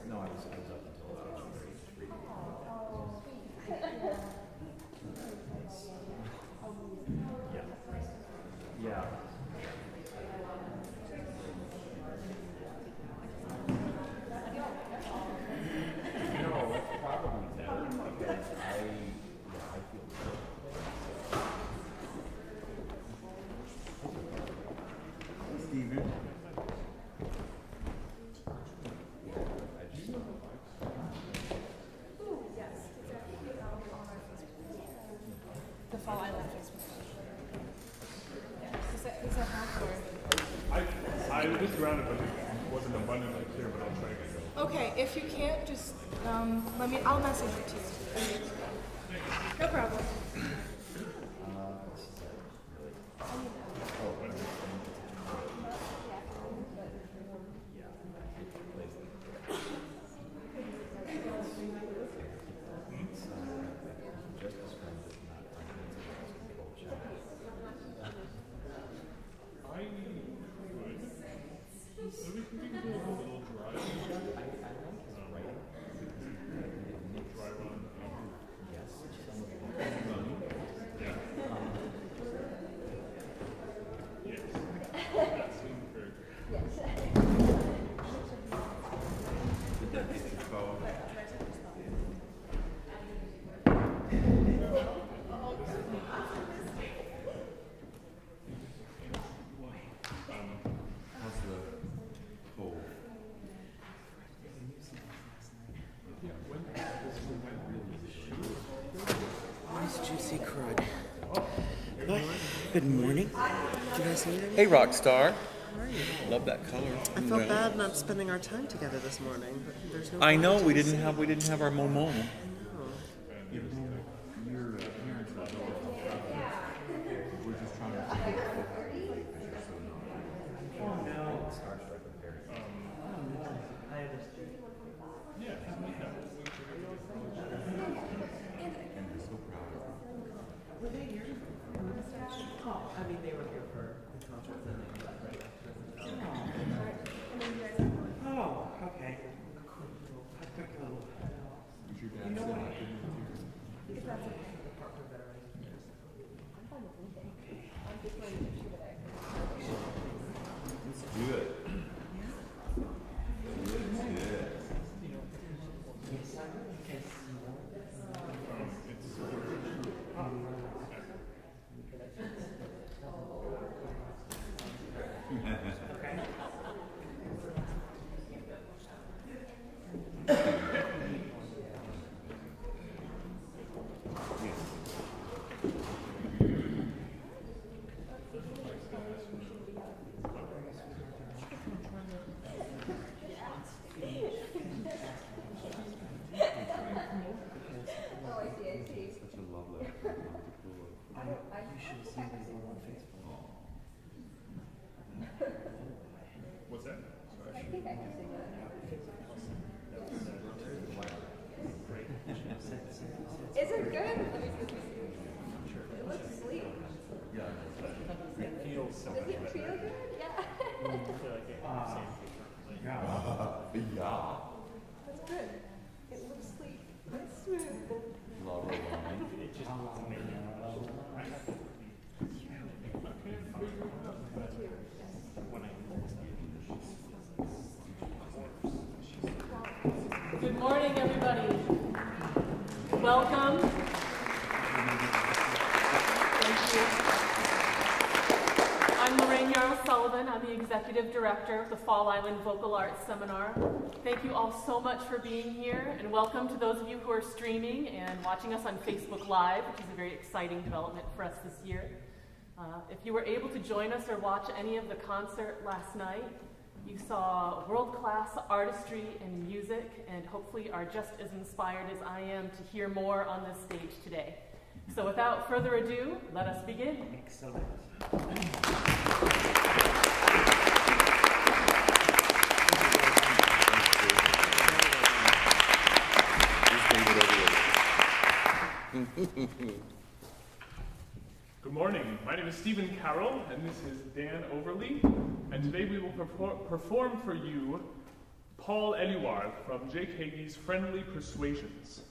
No, I was up until 3 just reading. Yeah. Yeah. No, it's probably better because I feel good. Steven. The Fall Island Facebook page. Is that half or? I looked around it, but it wasn't abundantly clear, but I'll try to get it. Okay, if you can't, just I'll message it to you. No problem. Juicy crud. Good morning. Did I see anything? Hey, Rockstar. How are you? Love that color. I felt bad not spending our time together this morning, but there's no. I know we point. didn't have our momo. I know. Your parents were we're just trying to figure out oh no. Starstruck with parents. And we're so proud of them. Were they here? I mean, they were here for the conference and they were right after. Oh, okay. A quick little. Was your dad still active in the theater? It's good. Such a lovely. You should have seen these on Facebook. What's that? Sorry. Is it good? It looks sweet. Yeah. It feels so Does much it better. feel good? Yeah. Yeah. That's good. It looks sweet. It's smooth. Love it. It just looks amazing. I have to Good morning, everybody. Welcome. Thank you. I'm Lorraine Yarrow-Sullivan. I'm the Executive Director of the Fall Island Vocal Arts Seminar. Thank you all so much for being here, and welcome to those of you who are streaming and watching us on Facebook Live, which is a very exciting development for us this year. If you were able to join us or watch any of the concert last night, you saw world-class artistry and music, and hopefully are just as inspired as I am to hear more on this stage today. So without further ado, let us begin. Excellent. Good morning. My name is Stephen Carroll, and this is Dan Overly. And today we will perform for you Paul Eluard from Jake Hagee's Friendly Persuasions.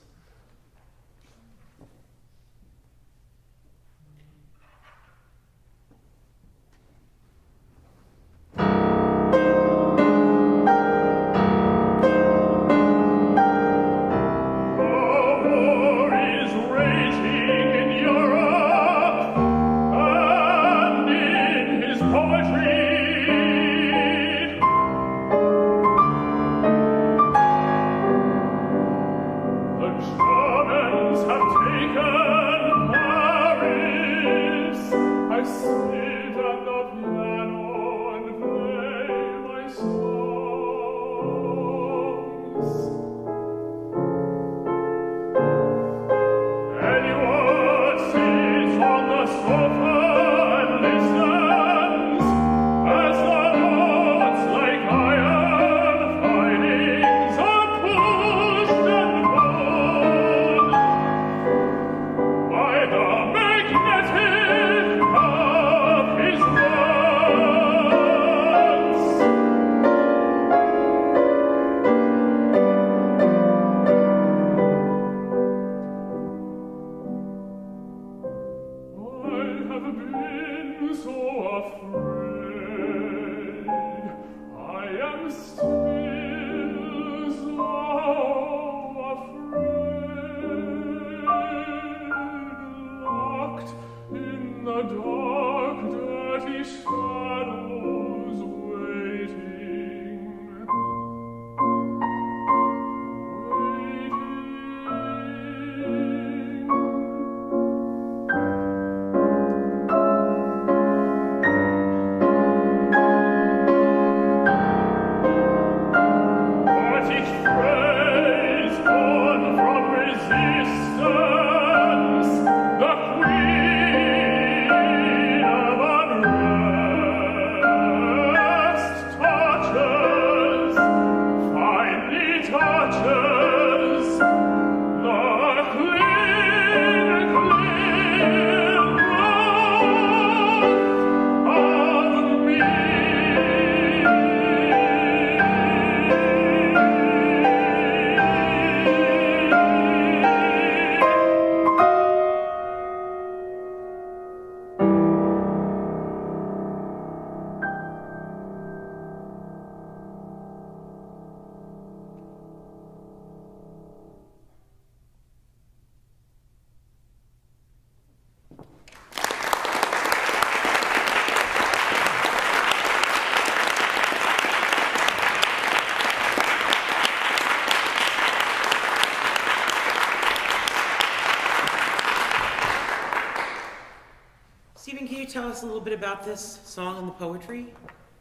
Stephen, can you tell us a little bit about this song and the poetry?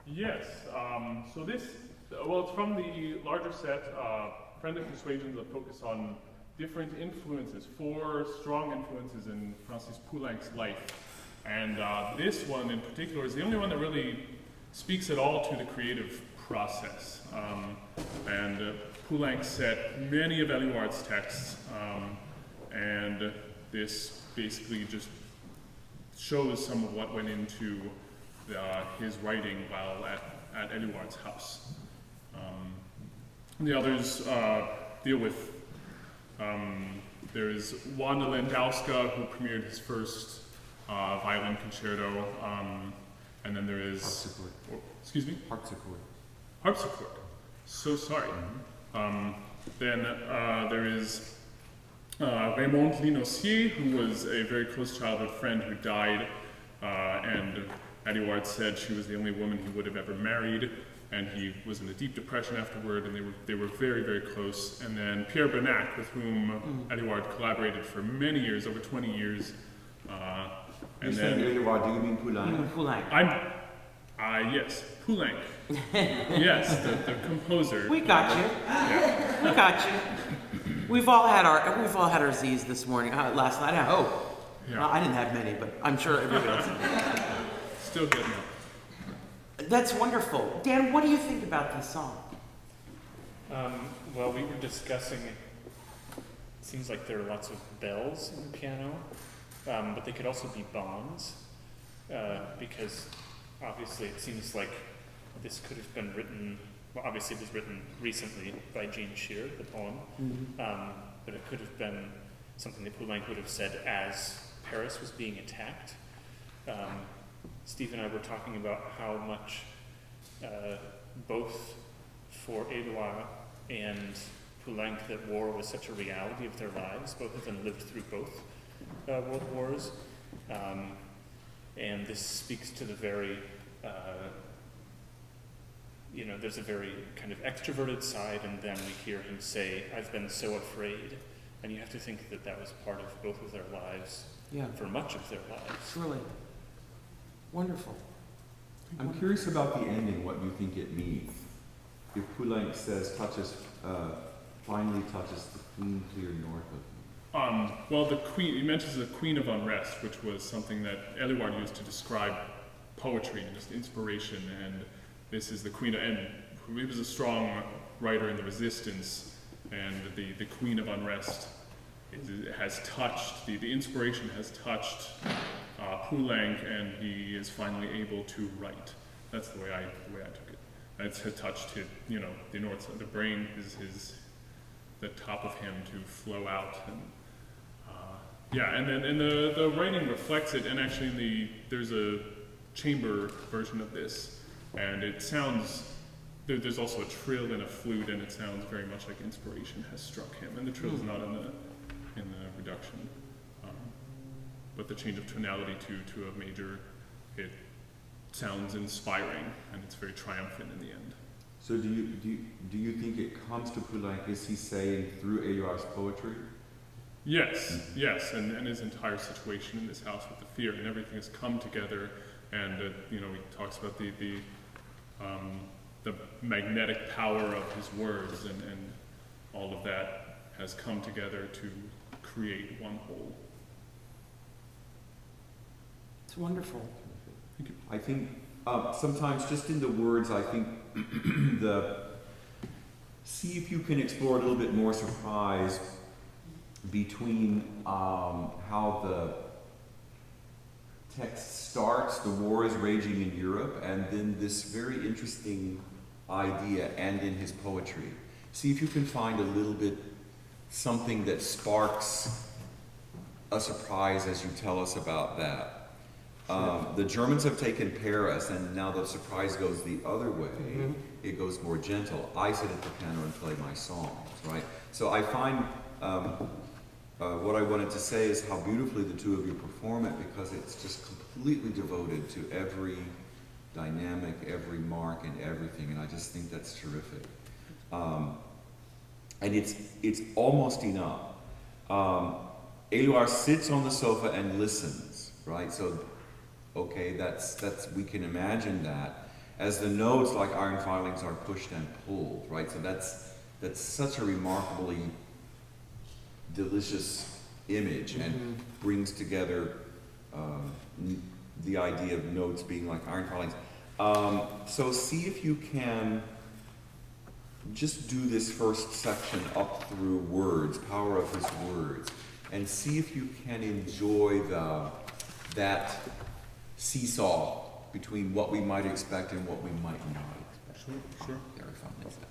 Yes, so this, well, it's from the larger set, Friendly Persuasions, that focus on different influences, 4 strong influences in Francis Poulenc's life. And this one in particular is the only one that really speaks at all to the creative process. Poulenc set many of Eluard's texts, and this basically just shows some of what went into his writing while at Eluard's house. The others deal with, there's Wanda Landowska, who premiered his first violin concerto, and then there is... Harpsichord. Excuse me? Harpsichord. Harpsichord. So sorry. Then there is Raymond Linossier, who was a very close childhood friend who died, and Eluard said she was the only woman he would have ever married, and he was in a deep depression afterward, and they were very, very close. And then Pierre Bernac, with whom Eluard collaborated for many years, over 20 years. You said Eluard, do you mean Poulenc? Poulenc. Yes, Poulenc. Yes, the composer. We got you. Yeah. We got you. We've all had our Z's this morning, last night. I hope. Yeah. Well, I didn't have many, but I'm sure everybody else did. Still getting up. That's wonderful. Dan, what do you think about this song? Well, we were discussing, it seems like there are lots of bells in the piano, but they could also be bombs, because obviously it seems like this could have been written well, obviously it was written recently by Jean Shear, the poem, but it could have been something that Poulenc would have said as Paris was being attacked. Steve and I were talking about how much both for Éluard and Poulenc that war was such a reality of their lives. Both of them lived through both world wars. And this speaks to the very, there's a very kind of extroverted side, and then we hear him say, "I've been so afraid." And you have to think that that was part of both of their lives, for much of their lives. Surely. Wonderful. I'm curious about the ending, what you think it means. If Poulenc says, finally touches the clean, clear north of me. Well, the queen, he mentions the Queen of Unrest, which was something that Éluard used to describe poetry and just inspiration, and this is the Queen of, and he was a strong writer in the Resistance, and the Queen of Unrest has touched, the inspiration has touched Poulenc, and he is finally able to write. That's the way I took it. It has touched his, the north side, the brain is the top of him to flow out, and and the writing reflects it. And actually, there's a chamber version of this, and it sounds. There's also a trill and a flute, and it sounds very much like inspiration has struck him. And the trill is not in the reduction, but the change of tonality to a major, it sounds inspiring, and it's very triumphant in the end. So do you think it comes to Poulenc, is he saying, through Éluard's poetry? Yes, and his entire situation in this house with the fear, and everything has come together, and he talks about the magnetic power of his words, and all of that has come together to create one whole. It's wonderful. Thank you. I think sometimes just in the words, I think see if you can explore a little bit more surprise between how the text starts, the war is raging in Europe, and then this very interesting idea, and in his poetry. See if you can find a little bit something that sparks a surprise as you tell us about that. The Germans have taken Paris, and now the surprise goes the other way. Mm-hmm. It goes more gentle. I sit at the piano and play my songs, right? So I find what I wanted to say is how beautifully the two of you perform it, because it's just completely devoted to every dynamic, every mark, and everything, and I just think that's terrific. And it's almost enough. Éluard sits on the sofa and listens, right? So, okay, that's we can imagine that as the notes, like iron filings, are pushed and pulled, right? So that's such a remarkably delicious image, and brings together the idea of notes being like iron filings. So see if you can just do this first section up through words, power of his words, and see if you can enjoy that seesaw between what we might expect and what we might not expect. Sure. Very fun, is that?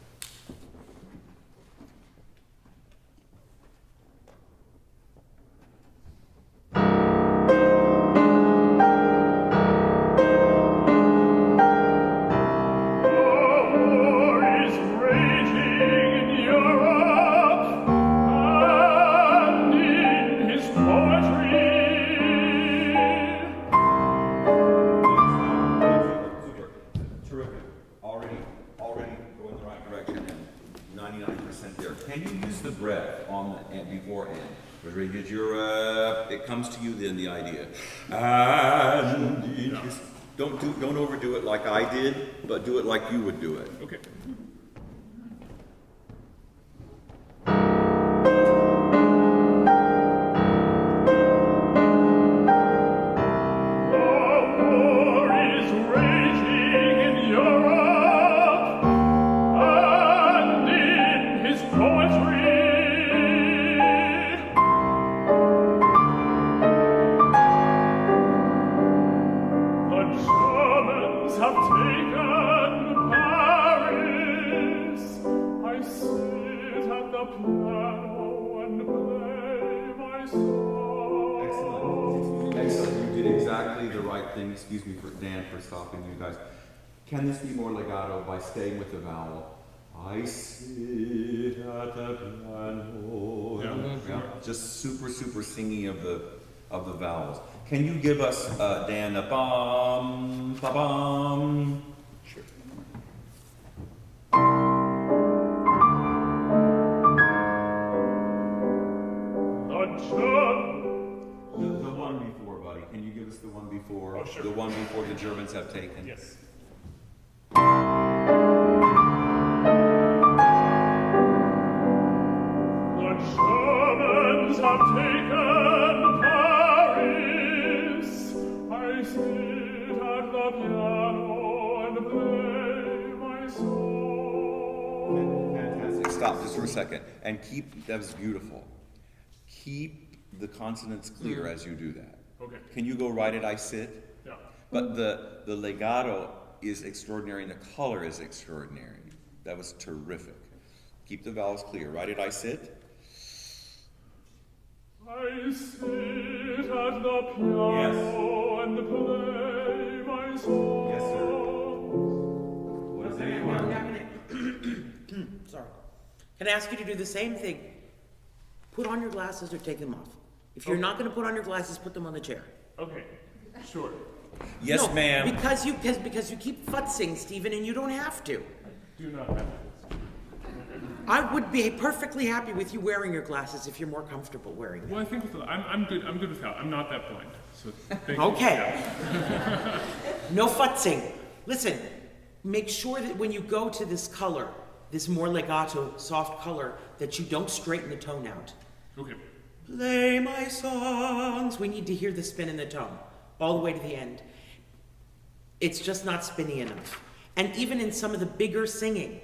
It comes to you then, the idea. And don't overdo it like I did, but do it like you would do it. Okay. Have taken Paris. the piano and play my song. Excellent. You did exactly the right thing. Excuse me for Dan for stopping you guys. Can this be more legato by staying with the vowel? I sit at the piano. Yeah. Just super singy of the vowels. Can you give us Dan a bum ba bum? Sure. The one before, buddy. Can you give us the one before? Oh, sure. The one before the Germans have taken. Yes. The Germans have taken Paris. I sit at the piano and play my song. Fantastic. Stop just for a second. And that was beautiful. Keep the consonants clear as you do that. Okay. Can you go right at I sit? Yeah. But the legato is extraordinary and the color is extraordinary. That was terrific. Keep the vowels clear. Right at I sit? I sit at the piano and play my song. Yes, sir. What is it? Sorry. Can I ask you to do the same thing? Put on your glasses or take them off. If you're not going to put on your glasses, put them on the chair. Okay, sure. Yes, No, ma'am. Because you keep futzing, Stephen, and you don't have to. Do not have to. I would be perfectly happy with you wearing your glasses if you're more comfortable wearing them. Well, I think I'm good. I'm good with that. I'm not that blind. So thank you. Okay. Yeah. No futzing. Listen, make sure that when you go to this color, this more legato, soft color, that you don't straighten the tone out. Okay. Play my songs. We need to hear the spin in the tone all the way to the end. It's just not spinny enough. And even in some of the bigger singing,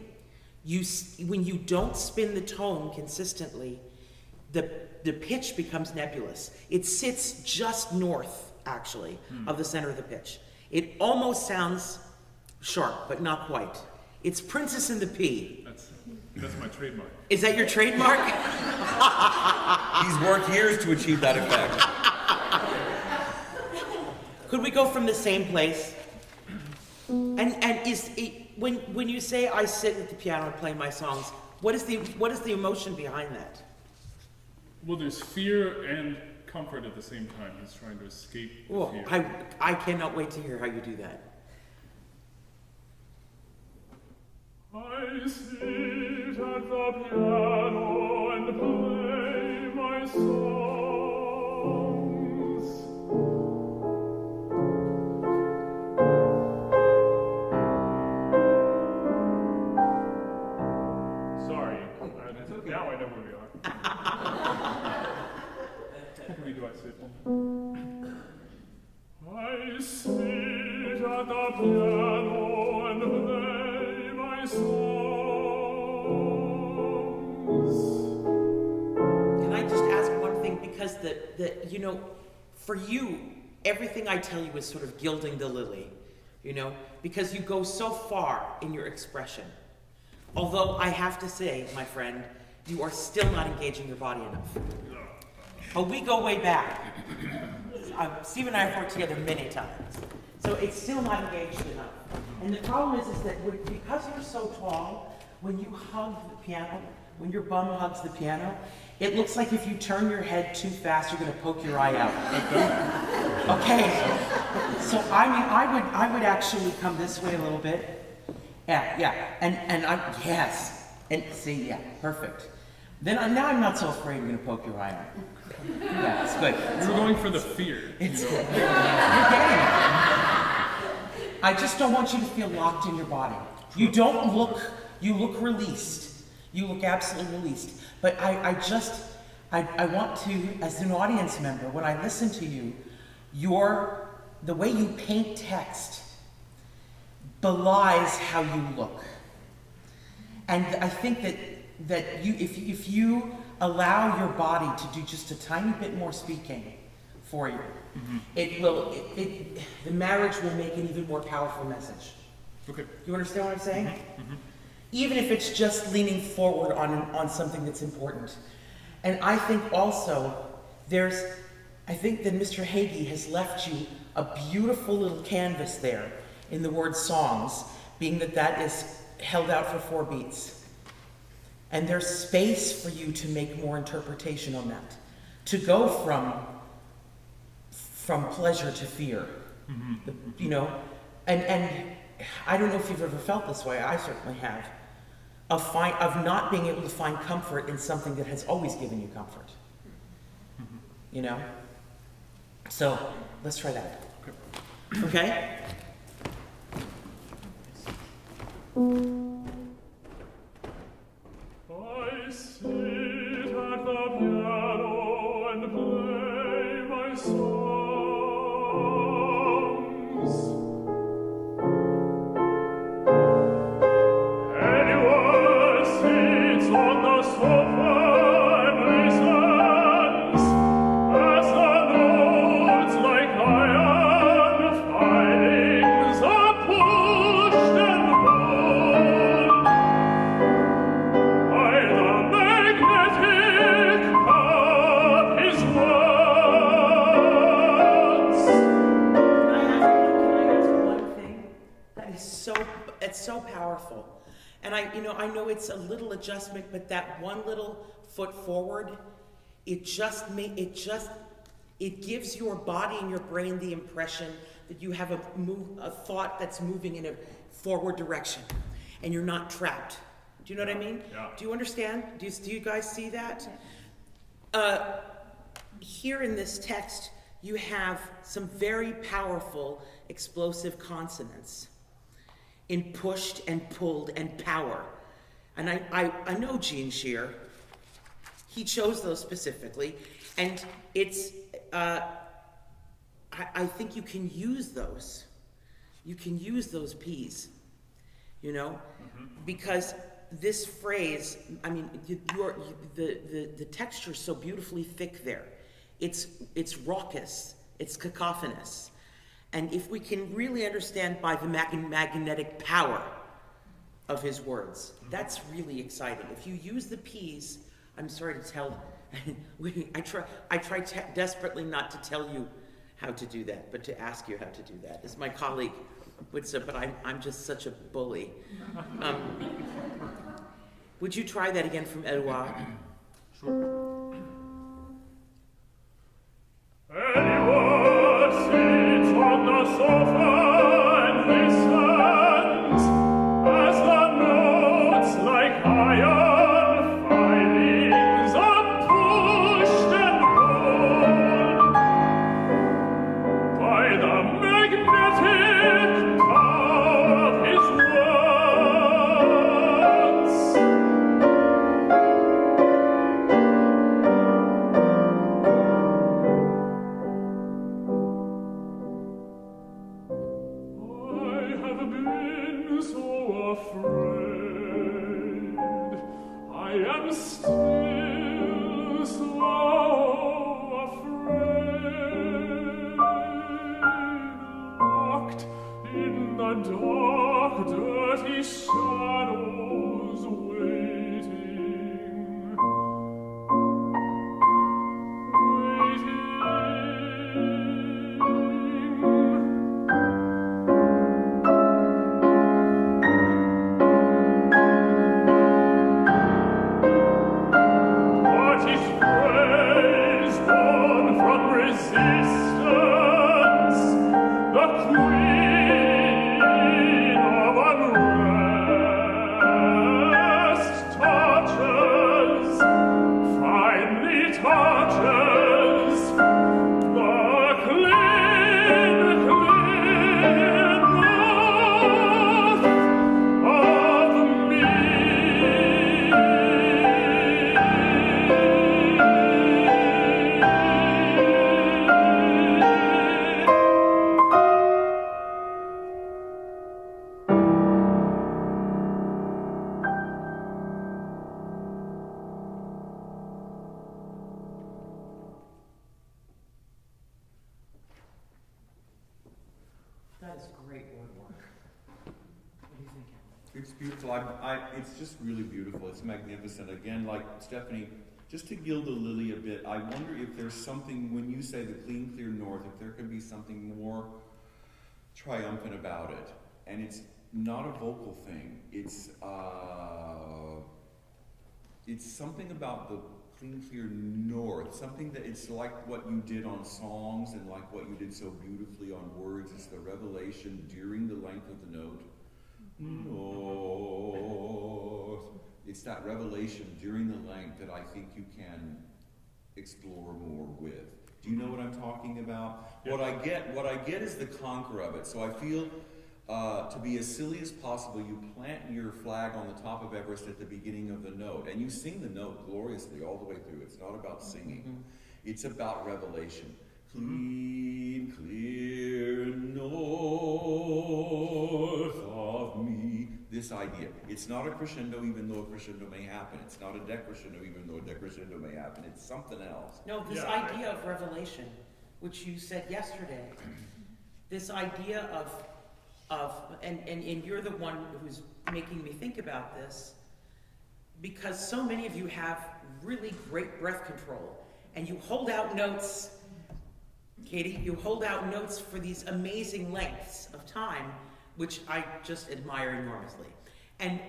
when you don't spin the tone consistently, the pitch becomes nebulous. It sits just north, actually, of the center of the pitch. It almost sounds sharp, but not quite. It's Princess and the Pea. That's my trademark. Is that your trademark? He's worked years to achieve that effect. Could we go from the same place? And is it, when you say I sit at the piano and play my songs, what is the emotion behind that? Well, there's fear and comfort at the same time. He's trying to escape the Oh, fear. I cannot wait to hear how you do that. I sit at the piano and play my songs. Sorry, now I know where we are. Can we do I sit? I sit at the piano and play my songs. Can I just ask one thing? Because for you, everything I tell you is sort of gilding the lily, because you go so far in your expression. Although I have to say, my friend, you are still not engaging your body enough. But we go way back. Steve and I have worked together many times. So it's still not engaged enough. And the problem is that because you're so tall, when you hug the piano, when your bum hugs the piano, it looks like if you turn your head too fast, you're going to poke your eye out. Okay. So I would actually come this way a little bit. Yeah. Yes. And see, yeah, perfect. Then now I'm not so afraid you're going to poke your eye out. Yeah, it's good. We were going for the fear. It's good. You're getting it. I just don't want you to feel locked in your body. You look released. You look absolutely released. But I want to, as an audience member, when I listen to you, the way you paint text belies how you look. And I think that if you allow your body to do just a tiny bit more speaking for you, the marriage will make an even more powerful message. Okay. You understand what I'm saying? even if it's just leaning forward on something that's important. And I think also I think that Mr. Hagee has left you a beautiful little canvas there in the word songs, being that is held out for 4 beats. And there's space for you to make more interpretation on that, to go from pleasure to fear, you know, and I don't know if you've ever felt this way. I certainly have, of not being able to find comfort in something that has always given you comfort, you know. So let's try that. Okay. I sit at the piano and play my songs. Anyone sits on the sofa and listens as the notes like iron filings are pushed and pulled by the magnetic of his words. Can I ask one thing? That is it's so powerful. And I know it's a little adjustment, but that one little foot forward, it gives your body and your brain the impression that you have a thought that's moving in a forward direction, and you're not trapped. Do you know what I mean? Yeah. Do you understand? Do you guys see that? Here in this text, you have some very powerful explosive consonants in pushed and pulled and power. And I know Gene Shear. He chose those specifically. And it's, I think you can use those. You can use those P's, you know? Because this phrase, I mean, the texture's so beautifully thick there. It's raucous, it's cacophonous. And if we can really understand by the magnetic power of his words, that's really exciting. If you use the P's, I'm sorry to tell, I try desperately not to tell you how to do that, but to ask you how to do that. As my colleague would say, but I'm just such a bully. Would you try that again from Edouard? Sure. Anyone sits on the sofa and listens as the notes like iron filings are pushed and pulled by the magnetic power of his words. I have been so afraid. I am still so afraid. Locked in the dark, dirty shadows waiting. What is praise born from resistance? The queen of unrest. beautiful. It's just really beautiful. It's magnificent. Again, like Stephanie, just to gild the lily a bit, I wonder if there's something, when you say the clean, clear north, if there can be something more triumphant about it. And it's not a vocal thing. It's something about the clean, clear north, something that it's like what you did on songs and like what you did so beautifully on words. It's the revelation during the length of the note. North. It's that revelation during the length that I think you can explore more with. Do you know what I'm talking about? Yeah. What I get is the conquer of it. So I feel to be as silly as possible, you plant your flag on the top of Everest at the beginning of the note, and you sing the note gloriously all the way through. It's not about singing. It's about revelation. Clean, clear north of me. This idea. It's not a crescendo, even though a crescendo may happen. It's not a decrescendo, even though a decrescendo may happen. It's something else. No, this idea of revelation, which you said yesterday, this idea and you're the one who's making me think about this, because so many of you have really great breath control, and you hold out notes, Katie, you hold out notes for these amazing lengths of time, which I just admire enormously. And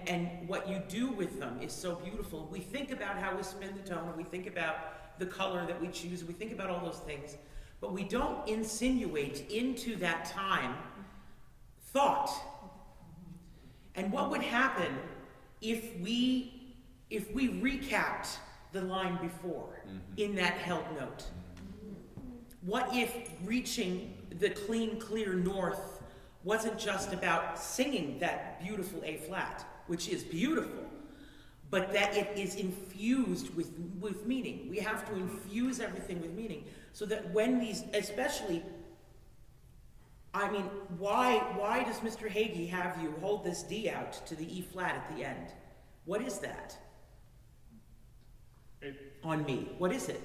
what you do with them is so beautiful. We think about how we spin the tone, and we think about the color that we choose, we think about all those things, but we don't insinuate into that time thought. And what would happen if we recapped the line before in that held note? What if reaching the clean, clear north wasn't just about singing that beautiful A flat, which is beautiful, but that it is infused with meaning. We have to infuse everything with meaning, so that when these, especially, I mean, why does Mr. Hagee have you hold this D out to the E flat at the end? What is that? On me, what is it?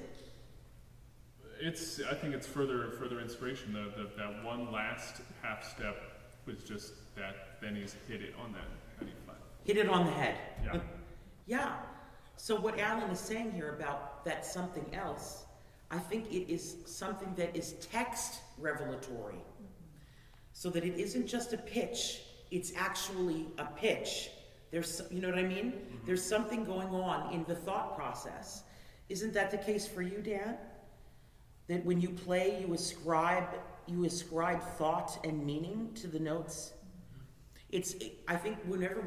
I think it's further inspiration. That one last half step was just that. Then he's hit it on that E flat. Hit it on the head. Yeah. Yeah. So what Alan is saying here about that something else, I think it is something that is text revelatory. So that it isn't just a pitch, it's actually a pitch. There's, you know what I mean? There's something going on in the thought process. Isn't that the case for you, Dan? That when you play, you ascribe thought and meaning to the notes? I think whenever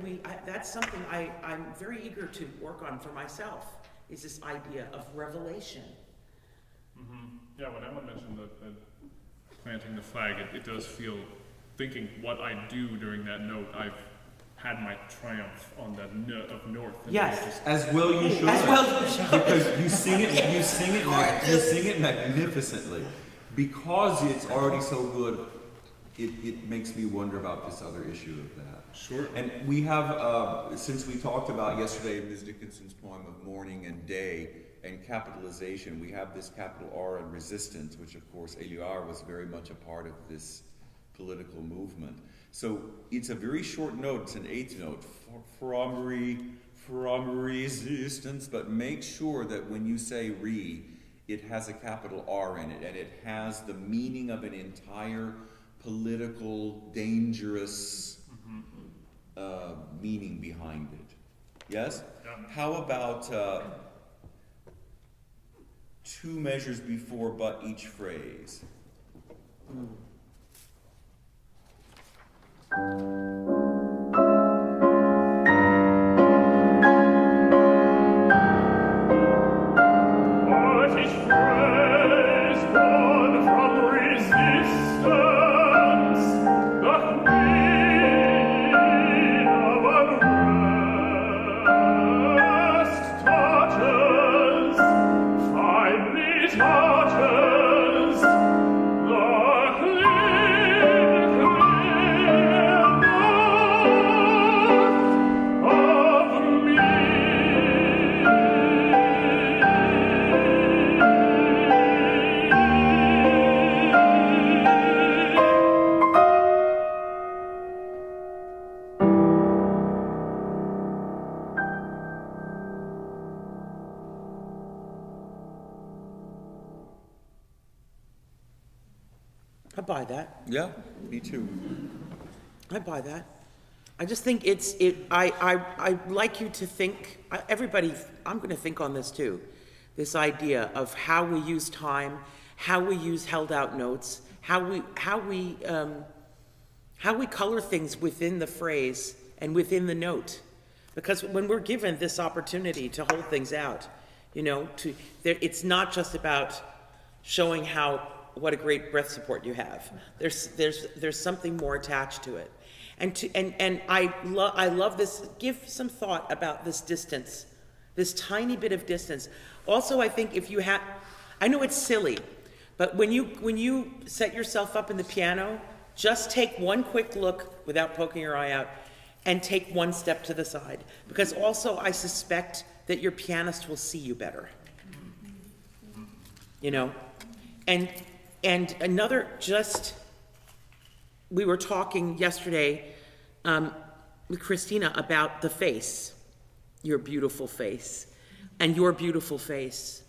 that's something I'm very eager to work on for myself, is this idea of revelation. Yeah, when Alan mentioned the planting the flag, it does feel, thinking what I do during that note, I've had my triumph on that note of north. And Yes. As well you should. As well you should. Because you sing it magnificently. Because it's already so good, it makes me wonder about this other issue of that. Sure. And we have, since we talked about yesterday Ms. Dickinson's poem of morning and day and capitalization, we have this capital R and resistance, which of course Éluard was very much a part of this political movement. So it's a very short note, it's an eighth note, from resistance, but make sure that when you say re, it has a capital R in it, and it has the meaning of an entire political, dangerous meaning behind it. Yes? Yeah. How about two measures before but each phrase? I buy that. Yeah, me too. I buy that. I just think I like you to think, everybody, I'm going to think on this too. This idea of how we use time, how we use held out notes, how we color things within the phrase and within the note. Because when we're given this opportunity to hold things out, it's not just about showing what a great breath support you have. There's something more attached to it. And I love this. Give some thought about this distance, this tiny bit of distance. Also, I think if you have, I know it's silly, but when you set yourself up in the piano, just take one quick look without poking your eye out, and take one step to the side. Because also, I suspect that your pianist will see you better. And another we were talking yesterday with Christina about the face, your beautiful face, and your beautiful face.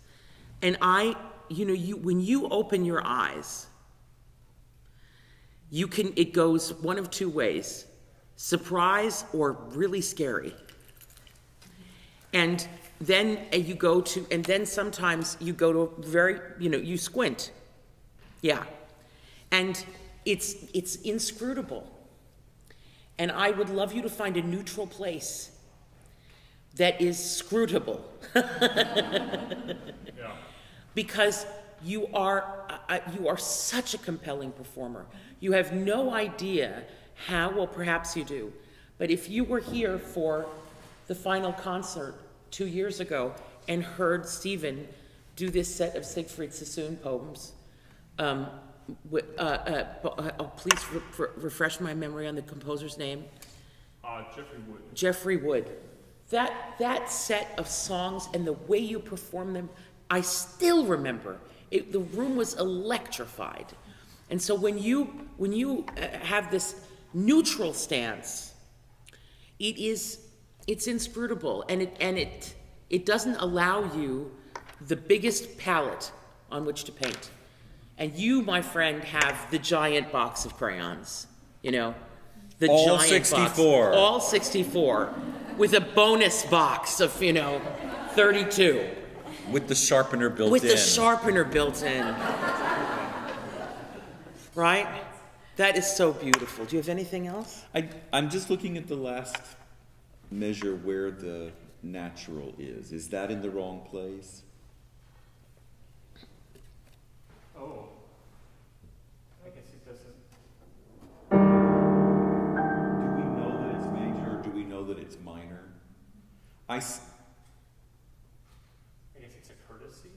And when you open your eyes, it goes one of two ways, surprise or really scary. And then sometimes you go to you squint. Yeah. And it's inscrutable. And I would love you to find a neutral place that is scrutable. Yeah. Because you are such a compelling performer. You have no idea how, well, perhaps you do, but if you were here for the final concert 2 years ago and heard Stephen do this set of Siegfried Sassoon poems, please refresh my memory on the composer's name. Jeffrey Wood. Jeffrey Wood. That set of songs and the way you perform them, I still remember. The room was electrified. And so when you have this neutral stance, it's inscrutable, and it doesn't allow you the biggest palette on which to paint. And you, my friend, have the giant box of crayons, the All giant 64. box. All 64, with a bonus box of 32. With the sharpener built in. With the sharpener built in. Right? That is so beautiful. Do you have anything else? I'm just looking at the last measure where the natural is. Is that in the wrong place? Oh. I guess it doesn't. Do we know that it's major or do we know that it's minor? I guess it's a courtesy.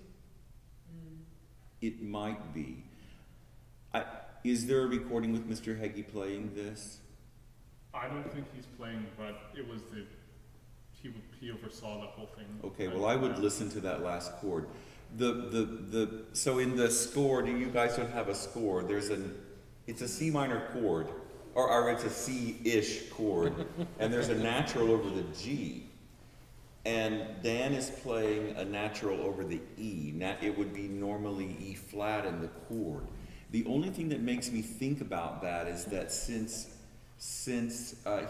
It might be. Is there a recording with Mr. Heggie playing this? I don't think he's playing, but it was he oversaw the whole thing. Okay, well, I would listen to that last chord. So in the score, you guys don't have a score. It's a C minor chord, or it's a C-ish chord, and there's a natural over the G. And Dan is playing a natural over the E. It would be normally E flat in the chord. The only thing that makes me think about that is that since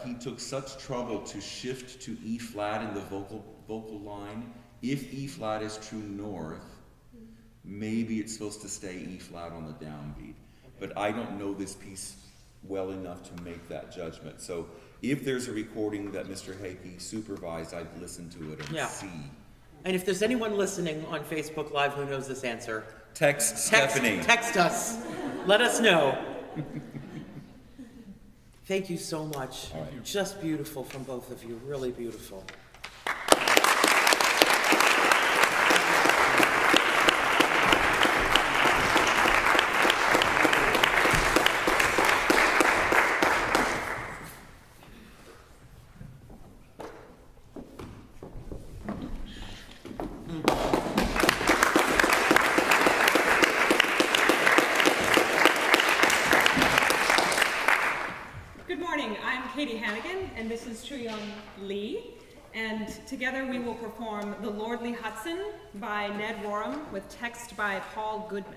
he took such trouble to shift to E flat in the vocal line, if E flat is true north, maybe it's supposed to stay E flat on the downbeat. But I don't know this piece well enough to make that judgment. So if there's a recording that Mr. Heggie supervised, I'd listen to it and see. And if there's anyone listening on Facebook Live who knows this answer, Text Stephanie. Text us. Let us know. Thank you so much. All right. Just beautiful from both of you. Really beautiful. And this is Chuyong Lee, and together we will perform The Lordly Hudson by Ned Warham with text by Paul Goodman.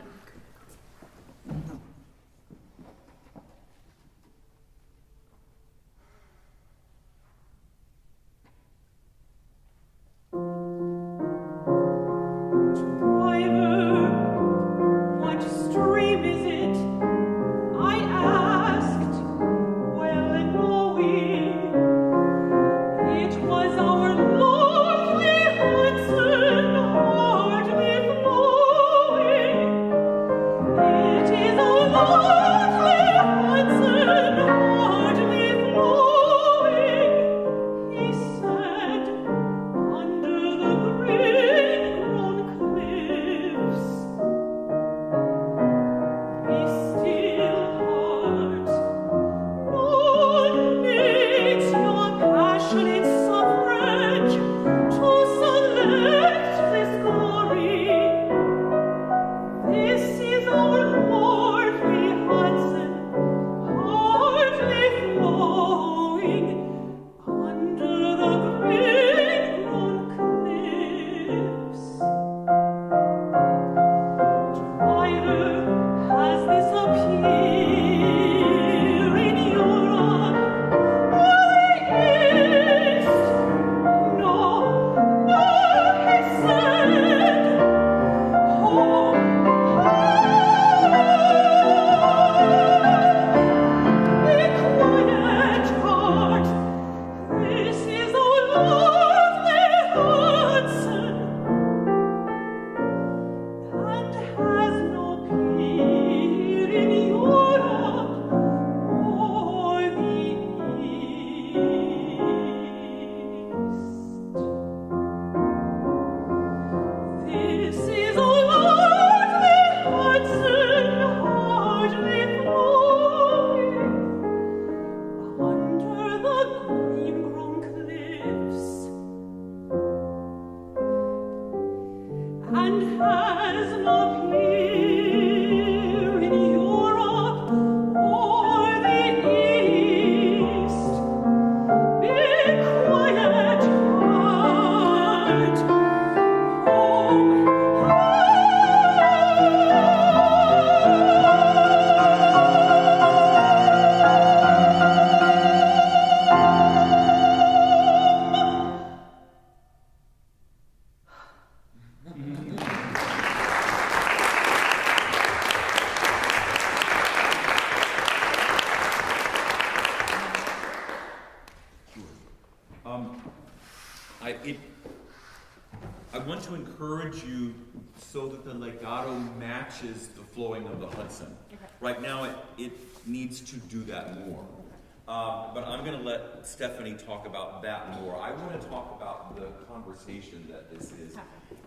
and has no peer in Europe or the East. Be quiet, heart, home, I want to encourage you so that the legato matches the flowing of the Hudson. Okay. Right now, it needs to do that more. But I'm going to let Stephanie talk about that more. I want to talk about the conversation that this is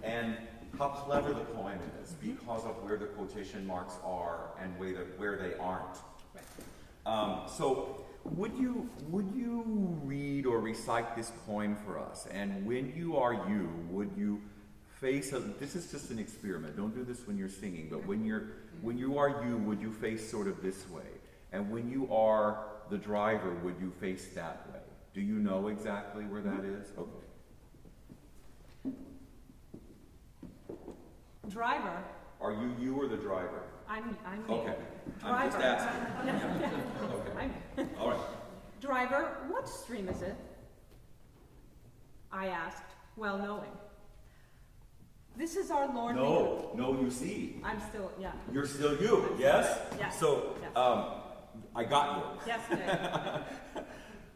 and how clever the poem is because of where the quotation marks are and where they aren't. So would you read or recite this poem for us? And when you are you, would you face this is just an experiment. Don't do this when you're singing, but when you are you, would you face sort of this way? And when you are the driver, would you face that way? Do you know exactly where that is? Okay. driver. Are you or the driver? I'm me. Okay. Driver. I'm just asking. Okay. I'm All right. Driver, what stream is it? I asked, well knowing. This is our Lord. No, you see. I'm still, yeah. You're still you, yes? Yes. So, Yes. I got you. Yes, Dave.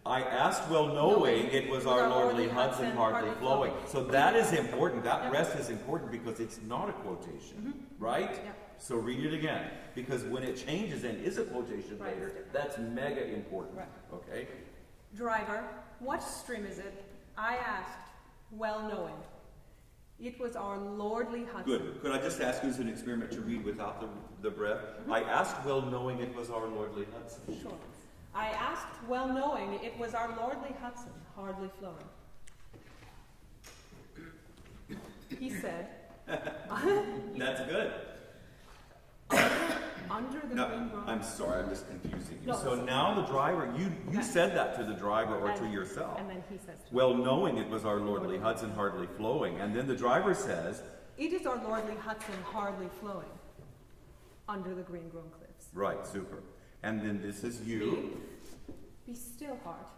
I asked well knowing it was our lordly Hudson hardly flowing. So that is important. That rest is important because it's not a quotation, right? Yeah. So read it again. Because when it changes and is a quotation Right. later, that's mega important. Right. Okay? Driver, what stream is it? I asked, well knowing. It was our lordly Hudson. Good. Could I just ask you as an experiment to read without the breath? I asked well knowing it was our lordly Hudson. Sure. I asked, well knowing it was our lordly Hudson, hardly flowing. He said, That's good. under the No, green rock. I'm sorry, I'm just confusing you. No, So that's now the driver, you Okay. said that to the driver or to And- yourself. And then he says, Well knowing it was our lordly Hudson hardly flowing. And then the driver says, it is our lordly Hudson, hardly flowing, under the green grown cliffs. right, super. And then this is you. Be still, heart.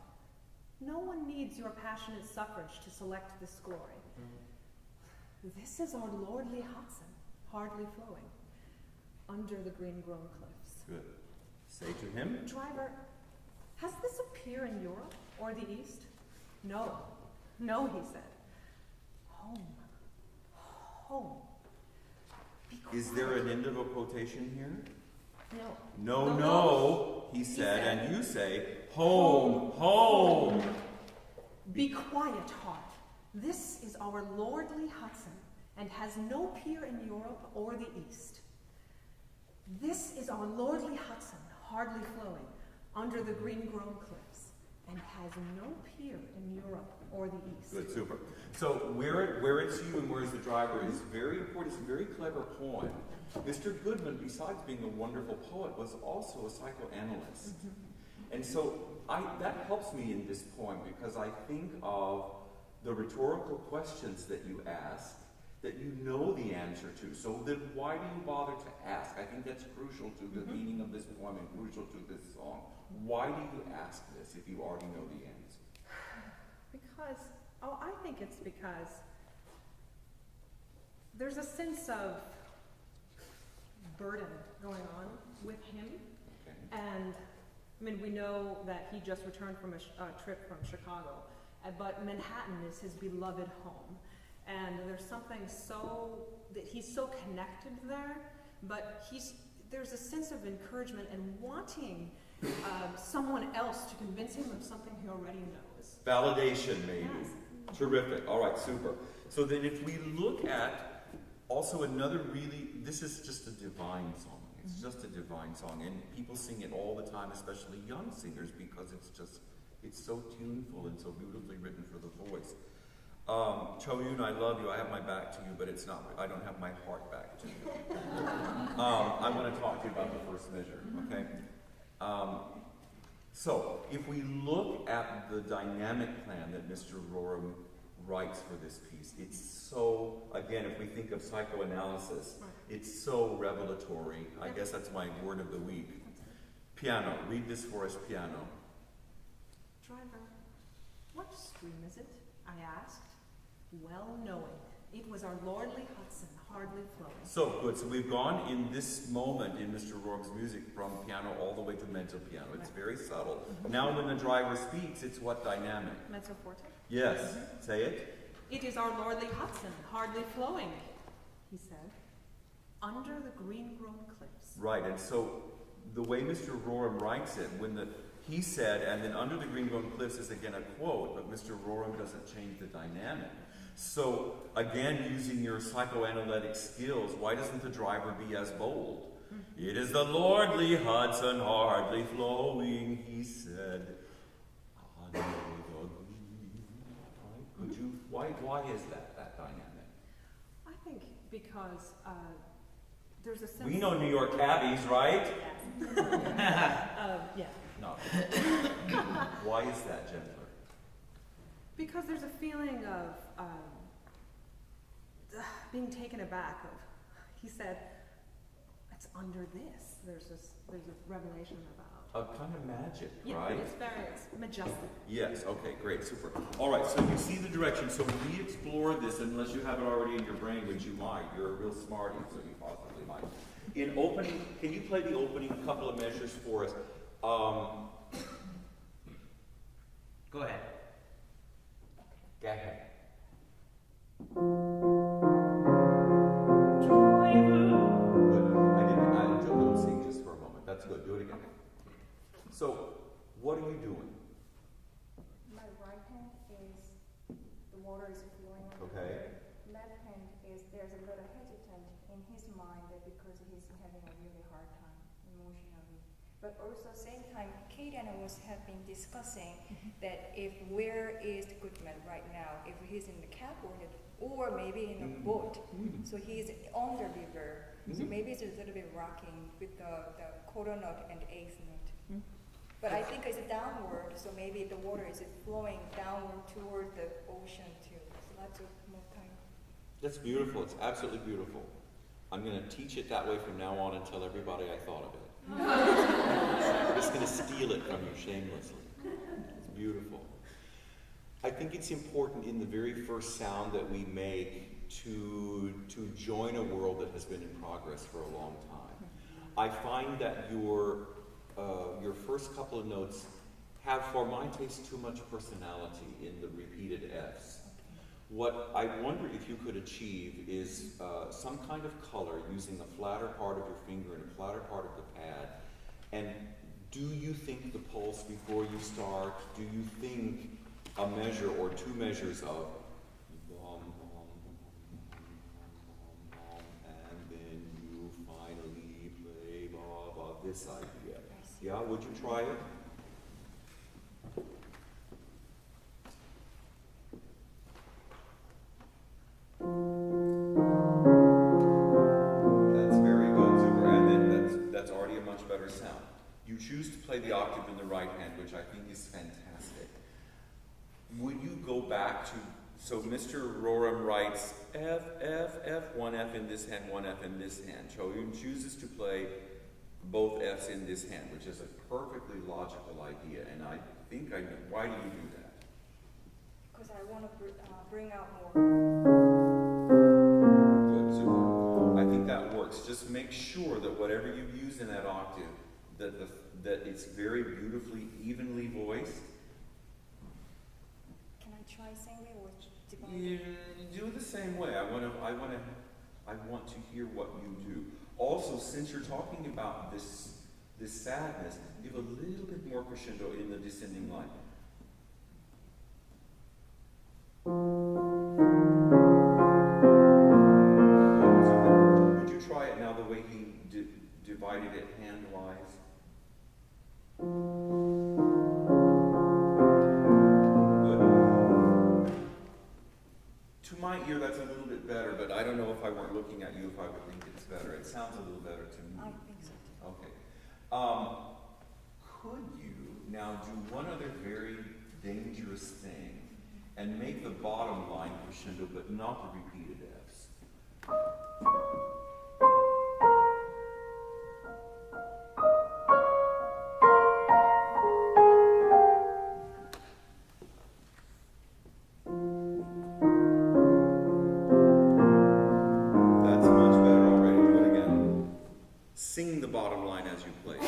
No one needs your passionate suffrage to select this glory. This is our lordly Hudson, hardly flowing, under the green grown cliffs. Good. Say to him, Driver, has this appear in Europe or the East? No, no, he said. Home, home. Be is there an end of a quotation here? No. No, he said, and you say, home, home. Be quiet, heart. This is our lordly Hudson, and has no peer in Europe or the East. This is our lordly Hudson, hardly flowing, under the green grown cliffs, and has no peer in Europe or the East. Good, super. So where it's you and where's the driver is very important. It's a very clever poem. Mr. Goodman, besides being a wonderful poet, was also a psychoanalyst. And so that helps me in this poem because I think of the rhetorical questions that you ask that you know the answer to. So then why do you bother to ask? I think that's crucial to the meaning of this poem and crucial to this song. Why do you ask this if you already know the answer? Because, I think it's because there's a sense of burden going on with him. Okay. And, I mean, we know that he just returned from a trip from Chicago, but Manhattan is his beloved home. And there's something that he's so connected there, but there's a sense of encouragement and wanting someone else to convince him of something he already knows. Validation, maybe. Yes. Terrific. All right, super. So then if we look at also this is just a divine song. It's just a divine song. And people sing it all the time, especially young singers, because it's so tuneful and so beautifully written for the voice. Cho-Yoon, I love you. I have my back to you, but it's not. I don't have my heart back to you. I want to talk to you about the first measure. Okay. So, if we look at the dynamic plan that Mr. Roram writes for this piece, it's so, again, if we think of psychoanalysis, it's so revelatory. I guess that's my word of the week. Piano. Read this for us, piano. Driver, what stream is it? I asked, well knowing it was our lordly Hudson, hardly flowing. So good. So we've gone in this moment in Mr. Roram's music from piano all the way to mezzo piano. It's very subtle. Now when the driver speaks, it's what dynamic? Mezzo forte? Yes. Say it. It is our lordly Hudson, hardly flowing, he said, under the green-grown cliffs. Right. And so the way Mr. Roram writes it, when he said, and then under the green-grown cliffs is again a quote, but Mr. Roram doesn't change the dynamic. So, again, using your psychoanalytic skills, why doesn't the driver be as bold? It is the lordly Hudson hardly flowing, he said. Under the green. Right? Could you, why is that dynamic? I think because there's a sense... We know New York cabbies, right? Yeah. No. Why is that gentler? Because there's a feeling of being taken aback. He said, "It's under this." There's a revelation about A kind of magic, yeah, right? It's majestic. Yes. Okay. Great. Super. All right. So you see the direction. So when we explore this, unless you have it already in your brain, which you might, you're a real smarty, so you possibly might. In opening, can you play the opening couple of measures for us? Go ahead. Go ahead. Good. I don't sing just for a moment. That's good. Do it again. So, what are you doing? My right hand is the water is flowing. Okay. Left hand is there's a little hesitant in his mind because he's having a really hard time emotionally. But also same time, Katie and I have been discussing that if where is Goodman right now, if he's in the cab or maybe in a boat, so he's on the river, so maybe it's a little bit rocking with the quarter note and eighth note. But I think it's downward, so maybe the water is flowing downward toward the ocean too. So lots of more time. That's beautiful. It's absolutely beautiful. I'm going to teach it that way from now on and tell everybody I thought of it. I'm just going to steal it from you shamelessly. It's beautiful. I think it's important in the very first sound that we make to join a world that has been in progress for a long time. I find that your first couple of notes have, for my taste, too much personality in the repeated Fs. What I wonder if you could achieve is some kind of color using a flatter part of your finger and a flatter part of the pad. And do you think the pulse before you start? Do you think a measure or two measures of bum, bum, bum, bum, and then you finally play blah, blah, this idea? Yeah, would you try it? That's very good, super. And then that's already a much better sound. You choose to play the octave in the right hand, which I think is fantastic. Would you go back to, so Mr. Roram writes F, F, F, one F in this hand, one F in this hand. Cho-Yoon chooses to play both Fs in this hand, which is a perfectly logical idea, and I think I know. Why do you do that? Because I want to bring out more. Good, super. I think that works. Just make sure that whatever you use in that octave, that it's very beautifully, evenly voiced. Can I try same way or You do it the same way. I want to hear what you do. Also, since you're talking about this sadness, give a little bit more crescendo in the descending line. Would you try it now the way he divided it hand-wise? Good. little bit better, but I don't know if I weren't looking at you if I would think it's better. It sounds a little better to me. I think so too. Okay. Could you now do one other very dangerous thing and make the bottom line crescendo, but not the repeated Fs? That's much better already. Do it again. Sing the bottom line as you play.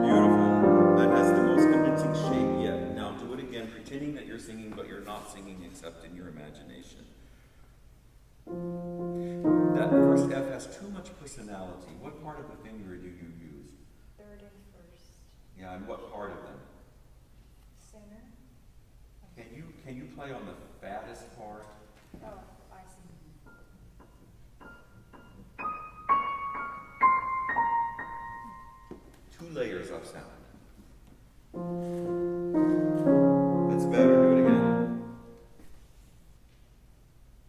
Beautiful. That has the most convincing shape yet. Now do it again, pretending that you're singing, but you're not singing except in your imagination. That first F has too much personality. What part of the finger do you use? Third and first. Yeah, and what part of them? Center. Can you play on the fattest part? Oh, I see. 2 layers of sound. That's better. Do it again.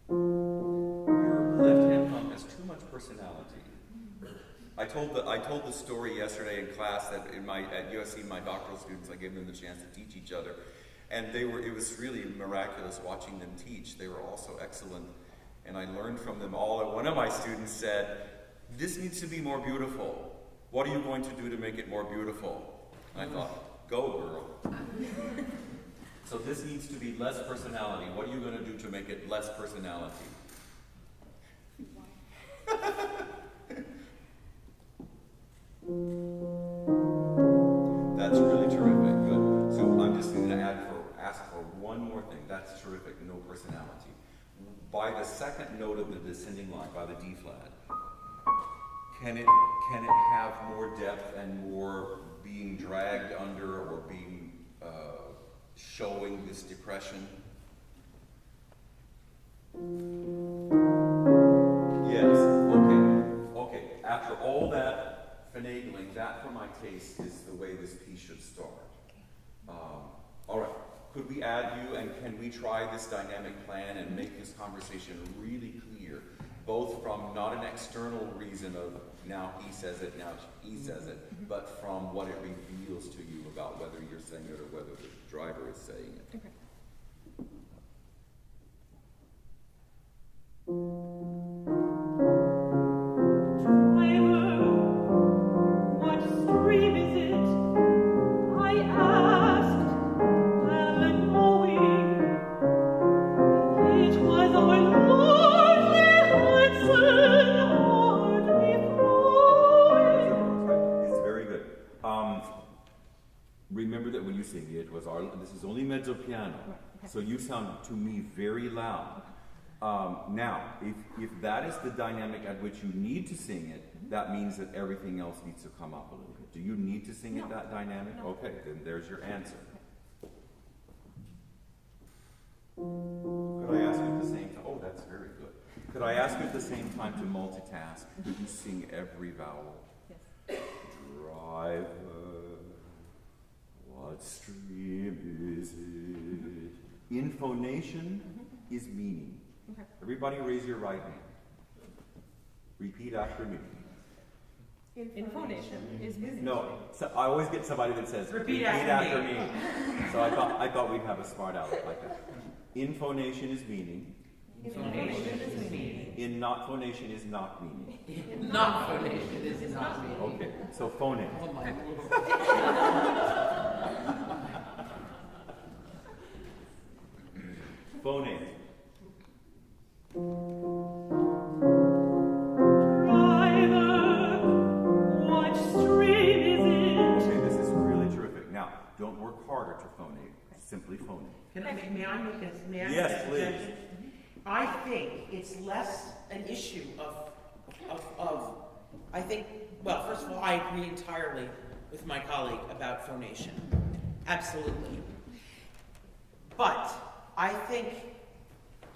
Your left hand thumb has too much personality. I told the story yesterday in class that at USC, my doctoral students, I gave them the chance to teach each other. And it was really miraculous watching them teach. They were all so excellent. And I learned from them all. And one of my students said, "This needs to be more beautiful. What are you going to do to make it more beautiful?" And I thought, go girl. So this needs to be less personality. What are you going to do to make it less personality? That's really terrific. Good. So I'm just going to ask for one more thing. That's terrific. No personality. By the second note of the descending line, by the D flat, can it have more depth and more being dragged under or being showing this depression? Yes. Okay. After all that finagling, that for my taste is the way this piece should start. All right. Could we add you, and can we try this dynamic plan and make this conversation really clear, both from not an external reason of now he says it, now he says it, but from what it reveals to you about whether you're saying it or whether the driver is saying it. Okay. Remember that when you sing it, this is only mezzo piano, so you sound to me very loud. Now, if that is the dynamic at which you need to sing it, that means that everything else needs to come up a little bit. Do you need to sing it that dynamic? No. Okay, then there's your answer. Could I ask you at the same time? Oh, that's very good. Could I ask you at the same time to multitask? Could you sing every vowel? Yes. Driver, what stream is it? Inphonation is meaning. Okay. Everybody raise your right hand. Repeat after me. Inphonation is meaning. No, so I always get somebody that says, repeat after me. So I thought we'd have a smart aleck like that. Inphonation is meaning. Inphonation is meaning. In not phonation is not meaning. Not phonation is not meaning. Okay, so phonate. Oh my Phonate. Okay, this is really terrific. Now, don't work harder to phonate. Simply phonate. May I make a Yes, please. suggestion? I think it's less an issue of I think, well, first of all, I agree entirely with my colleague about phonation. Absolutely. But I think,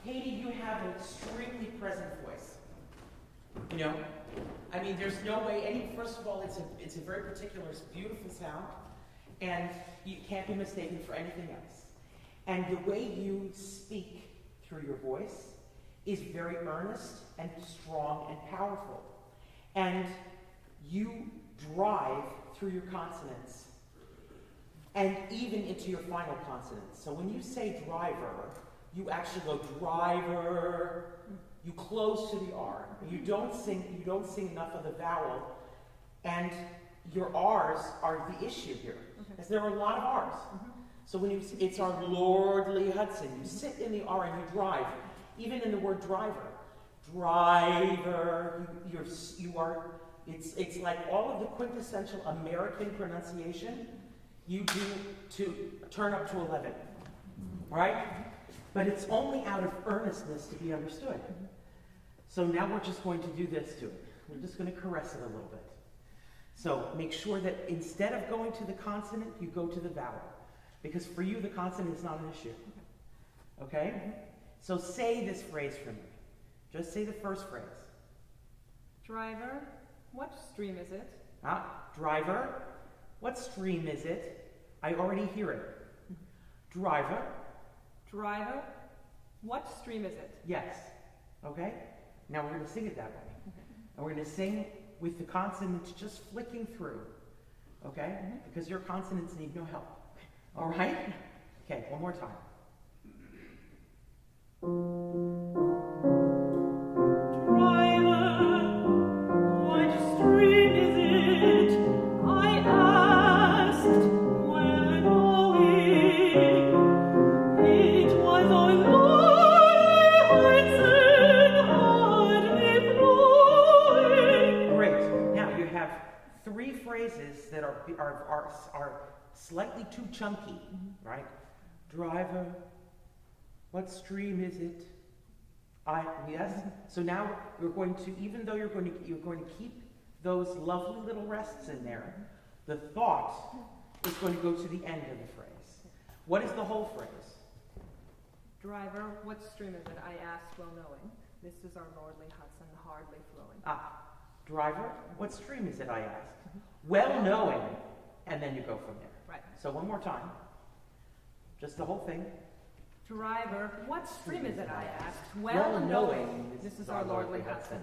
Katie, you have an extremely present voice. You know? I mean, there's no way first of all, it's a very particular, beautiful sound, and you can't be mistaken for anything else. And the way you speak through your voice is very earnest and strong and powerful. And you drive through your consonants and even into your final consonants. So when you say driver, you actually go driver. You close to the R. You don't sing enough of the vowel, and your R's are the issue here, because there are a lot of R's. So when it's our Lordly Hudson, you sit in the R and you drive. Even in the word driver, it's like all of the quintessential American pronunciation you do to turn up to 11, right? But it's only out of earnestness to be understood. So now we're just going to do this to it. We're just going to caress it a little bit. So make sure that instead of going to the consonant, you go to the vowel. Because for you, the consonant is not an issue. Okay? So say this phrase for me. Just say the first phrase. Driver, what stream is it? Driver, what stream is it? I already hear it. Driver. Driver, what stream is it? Yes. Okay? Now we're going to sing it that way. And we're going to sing with the consonants just flicking through. Okay? Because your consonants need no help. All right? Okay, one more time. Driver, what stream is it? I asked, well knowing it was on hardly flowing. Great. Now you have three phrases that are slightly too chunky, right? Driver, what stream is it? Yes. So now we're going to, even though you're going to keep those lovely little rests in there, the thought is going to go to the end of the phrase. What is the whole phrase? Driver, what stream is it? I asked, well knowing. This is our lordly Hudson, hardly flowing. Driver, what stream is it? I asked. Well knowing, and then you go from there. Right. So one more time. Just the whole thing. Driver, what stream is it? I asked. Well knowing this is our lordly Hudson.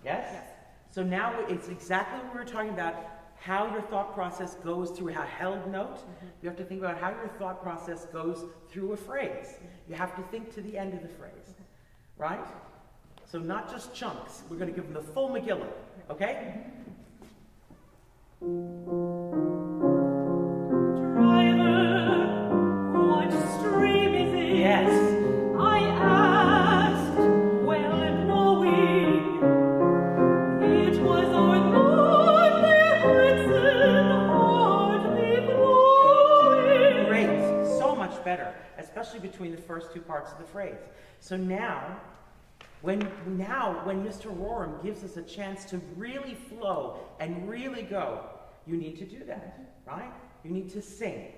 Yes? Yes. So now it's exactly what we were talking about, how your thought process goes through a held note. You have to think about how your thought process goes through a phrase. You have to think to the end of the phrase. Right? So not just chunks. We're going to give them the full Megillah. Okay? Driver, what stream is it? Yes. I asked, well knowing it was on hardly flowing. Great. So much better. Especially between the first two parts of the phrase. So now when Mr. Roram gives us a chance to really flow and really go, you need to do that, right? You need to sing,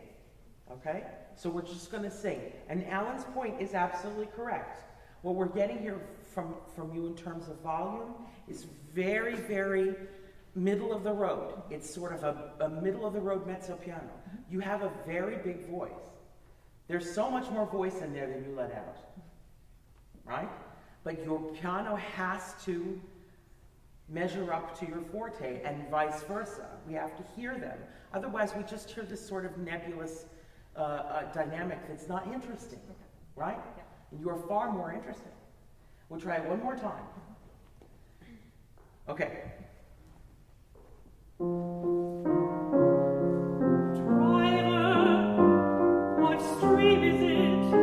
okay? So we're just going to sing. And Alan's point is absolutely correct. What we're getting here from you in terms of volume is very, very middle of the road. It's sort of a middle of the road mezzo piano. You have a very big voice. There's so much more voice in there than you let out, right? But your piano has to measure up to your forte and vice versa. We have to hear them. Otherwise, we just hear this sort of nebulous dynamic that's not interesting, right? And you are far more interesting. We'll try it one more time. Okay. Driver, what stream is it?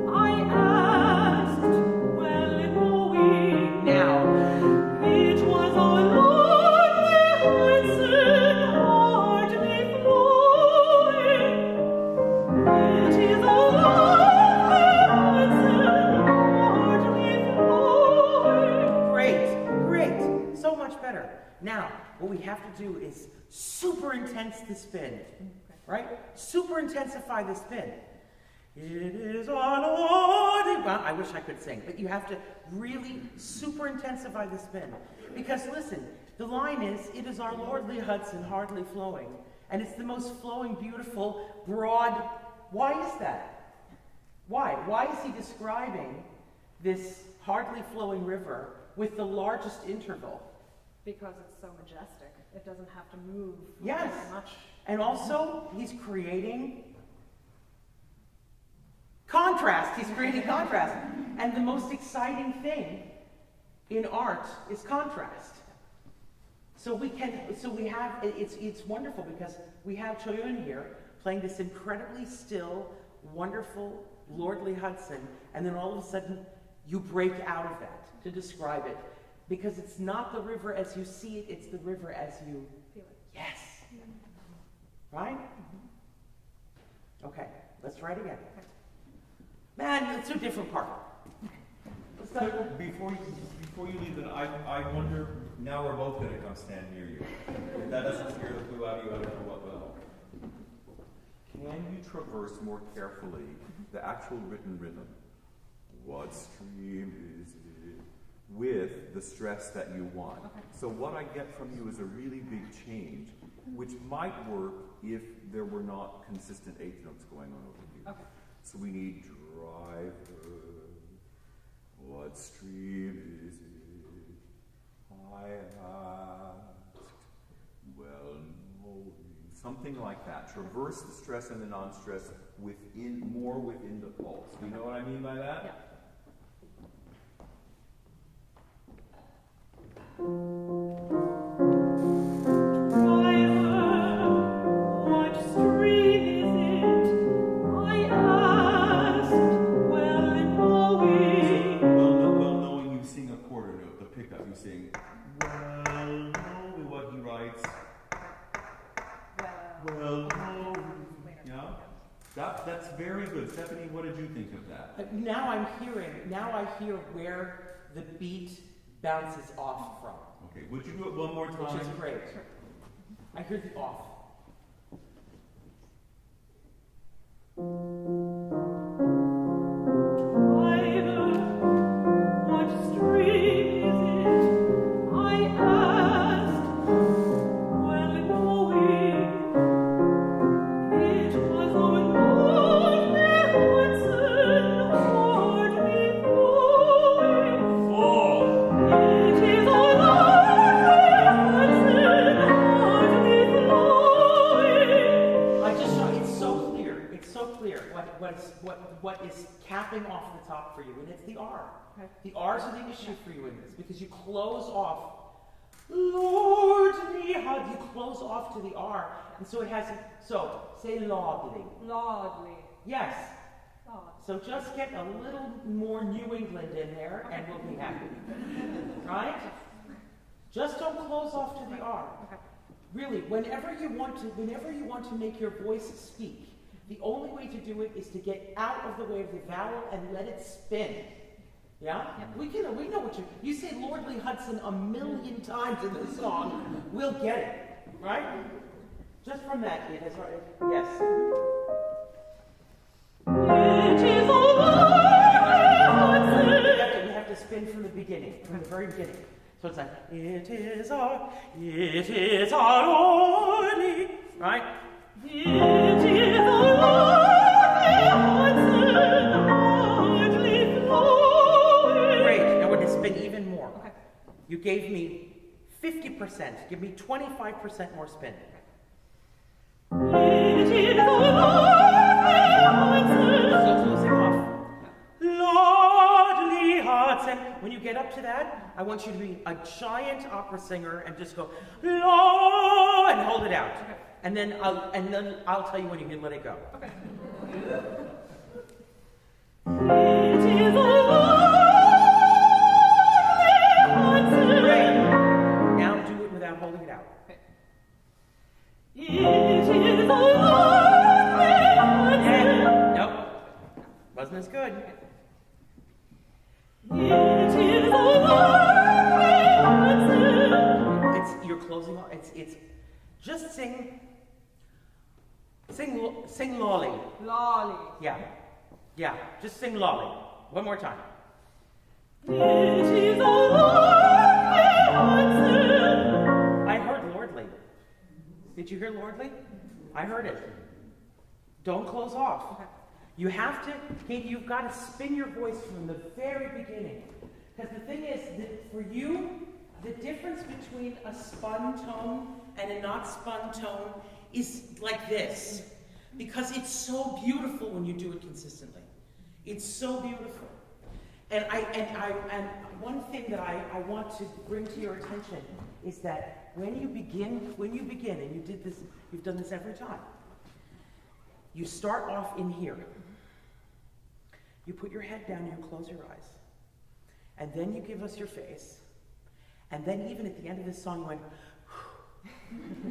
I asked, well knowing Now, it was on hardly flowing. It is on hardly flowing. great. So much better. Now, what we have to do is super intense the spin, right? Super intensify the spin. It is our Lord. Well, I wish I could sing, but you have to really super intensify the spin. Because listen, the line is, it is our lordly Hudson, hardly flowing. And it's the most flowing, beautiful, broad. Why is that? Why? Why is he describing this hardly flowing river with the largest interval? Because it's so majestic. It doesn't have to move Yes. very much. And also, he's creating contrast. He's creating contrast. And the most exciting thing in art is contrast. So we have, it's wonderful because we have Choyun here playing this incredibly still, wonderful, lordly Hudson, and then all of a sudden you break out of that to describe it. Because it's not the river as you see it, it's the river as you Feel it. yes. Right? Okay, let's try it again. Man, let's do a different part. Let's So not, before you leave, then I wonder, now we're both going to come stand near you. If that doesn't scare the flu out of you, I don't know what will. Can you traverse more carefully the actual written rhythm? What stream is it? With the stress that you want. Okay. So what I get from you is a really big change, which might work if there were not consistent eighth notes going on over here. Okay. So we need driver. What stream is it? I asked. Well, knowing. Something like that. Traverse the stress and the non-stress more within the pulse. Do you know what I mean by that? Yeah. What stream is it? I asked, well knowing. Well knowing you sing a quarter note, the pickup, you sing, well knowing what he writes. Well knowing. Yeah? That's very good. Stephanie, what did you think of that? now I hear where the beat bounces off from, Okay, would you do it one more time? which is great. I hear the off. Driver, what stream is it? I asked, well knowing. It was on lonely Hudson, hardly flowing. It is on lonely Hudson, hardly flowing. I just saw it's so clear. It's so clear what is capping off the top for you, and it's the R. Okay. The R's are the issue for you in this because you close off. Lordly, how you close off to the R, and so it has. So say lordly. Lordly. Yes. Lord. So just get a little more New England in there, and we'll be happy. Right? Just don't close off to the R. Okay. Really, whenever you want to make your voice speak, the only way to do it is to get out of the way of the vowel and let it spin. Yeah? We know what you say Lordly Hudson a million times in this song. We'll get it. Right? Just from that, it has yes. It is on lonely Hudson. We have to spin from the beginning, from the very beginning. So it's like, it is our Lordly, right? It is on lonely Hudson, hardly flowing. Great, now we're going to spin even more. Okay. You gave me 50%, give me 25% more spin. It is on lonely Hudson. So closing off. Lordly Hudson. When you get up to that, I want you to be a giant opera singer and just go, Lord, and hold it out. Okay. And then I'll tell you when you can let it go. Okay. It is on lonely Great. Hudson. Now do it without holding it out. It is on lonely Hudson. Nope. Wasn't as good. It is on lonely Hudson. You're closing off. It's just sing lolly. Lolly. Yeah. Just sing lolly. One more time. It is on lonely Hudson. I heard lordly. Did you hear lordly? I heard it. Don't close off. Okay. You have to, Katie, you've got to spin your voice from the very beginning. Because the thing is that for you, the difference between a spun tone and a not spun tone is like this. Because it's so beautiful when you do it consistently. It's so beautiful. And one thing that I want to bring to your attention is that when you begin, and you did this, you've done this every time, you start off in here. You put your head down and you close your eyes. And then you give us your face. And then even at the end of this song, you went,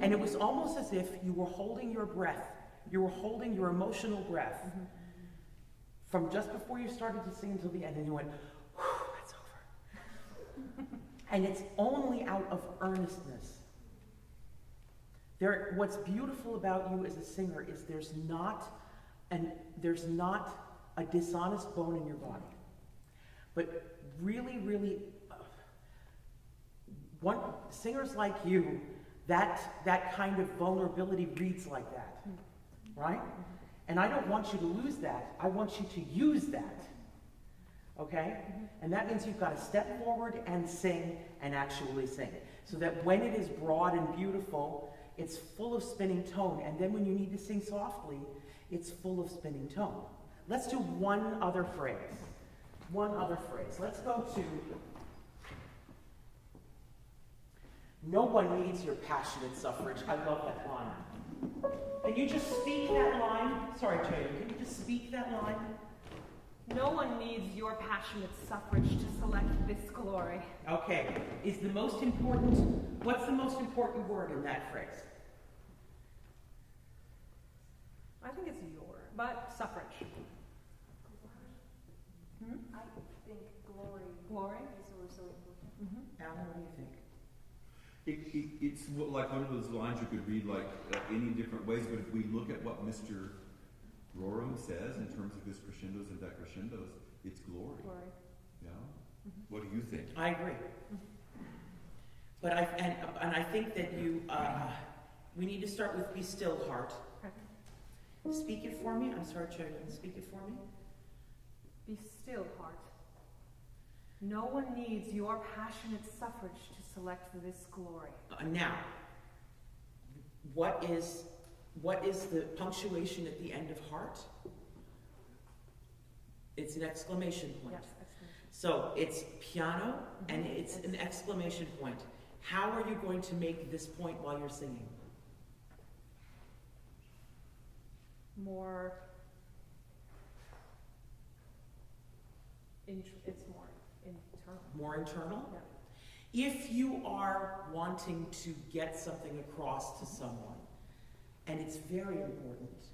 and it was almost as if you were holding your breath. You were holding your emotional breath from just before you started to sing until the end, and you went, that's over. And it's only out of earnestness. What's beautiful about you as a singer is there's not a dishonest bone in your body. But really, really, singers like you, that kind of vulnerability reads like that, right? And I don't want you to lose that. I want you to use that, okay? And that means you've got to step forward and sing and actually sing. So that when it is broad and beautiful, it's full of spinning tone. And then when you need to sing softly, it's full of spinning tone. Let's do one other phrase. One other phrase. Let's go to, no one needs your passionate suffrage. I love that line. Can you just speak that line? Sorry, Jayden, can you just speak that line? No one needs your passionate suffrage to select this glory. Okay. What's the most important word in that phrase? I think it's your, but suffrage. I think glory is also important. Alan, what do you think? It's like one of those lines you could read like any different ways, but if we look at what Mr. Rorem says in terms of his crescendos and decrescendos, it's glory. Yeah? What do you think? I agree. But I think that we need to start with Be Still, Heart. Speak it for me. I'm sorry, Children. Speak it for me. Be still, heart. No one needs your passionate suffrage to select this glory. Now, what is the punctuation at the end of heart? It's an exclamation point. Yes, exclamation. So it's piano and it's an exclamation point. How are you going to make this point while you're singing? It's more internal. More internal? Yeah. If you are wanting to get something across to someone, and it's very important,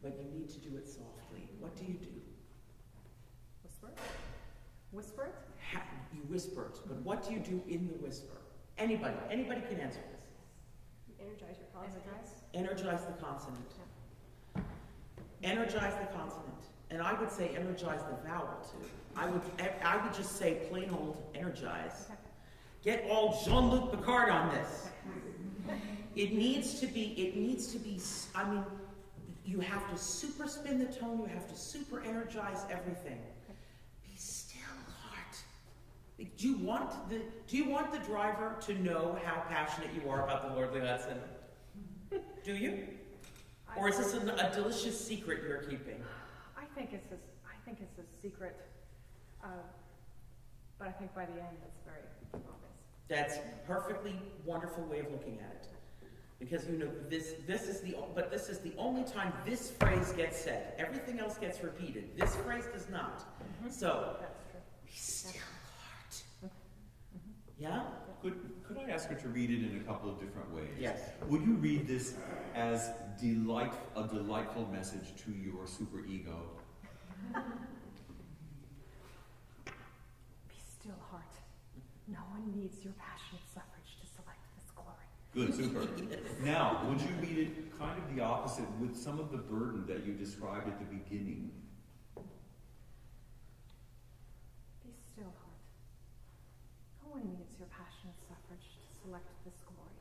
but you need to do it softly, what do you do? Whisper it? Whisper it? You whisper it, but what do you do in the whisper? Anybody can answer this. Energize your consonants. Energize the consonant. Energize the consonant. And I would say energize the vowel too. I would just say plain old energize. Okay. Get all Jean-Luc Picard on this. It needs to be, I mean, you have to super spin the tone, you have to super energize everything. Be still, heart. Do you want the driver to know how passionate you are about the Lordly Hudson? Do you? Or is this a delicious secret you're keeping? I think it's a secret, but I think by the end it's very obvious. That's a perfectly wonderful way of looking at it. Because you know this is the only time this phrase gets said. Everything else gets repeated. This phrase does not. So That's true. be still, heart. Yeah? Could I ask her to read it in a couple of different ways? Yes. Would you read this as a delightful message to your superego? Be still, heart. No one needs your passionate suffrage to select this glory. Good, super. Now, would you read it kind of the opposite with some of the burden that you described at the beginning? Be still, heart. No one needs your passionate suffrage to select this glory.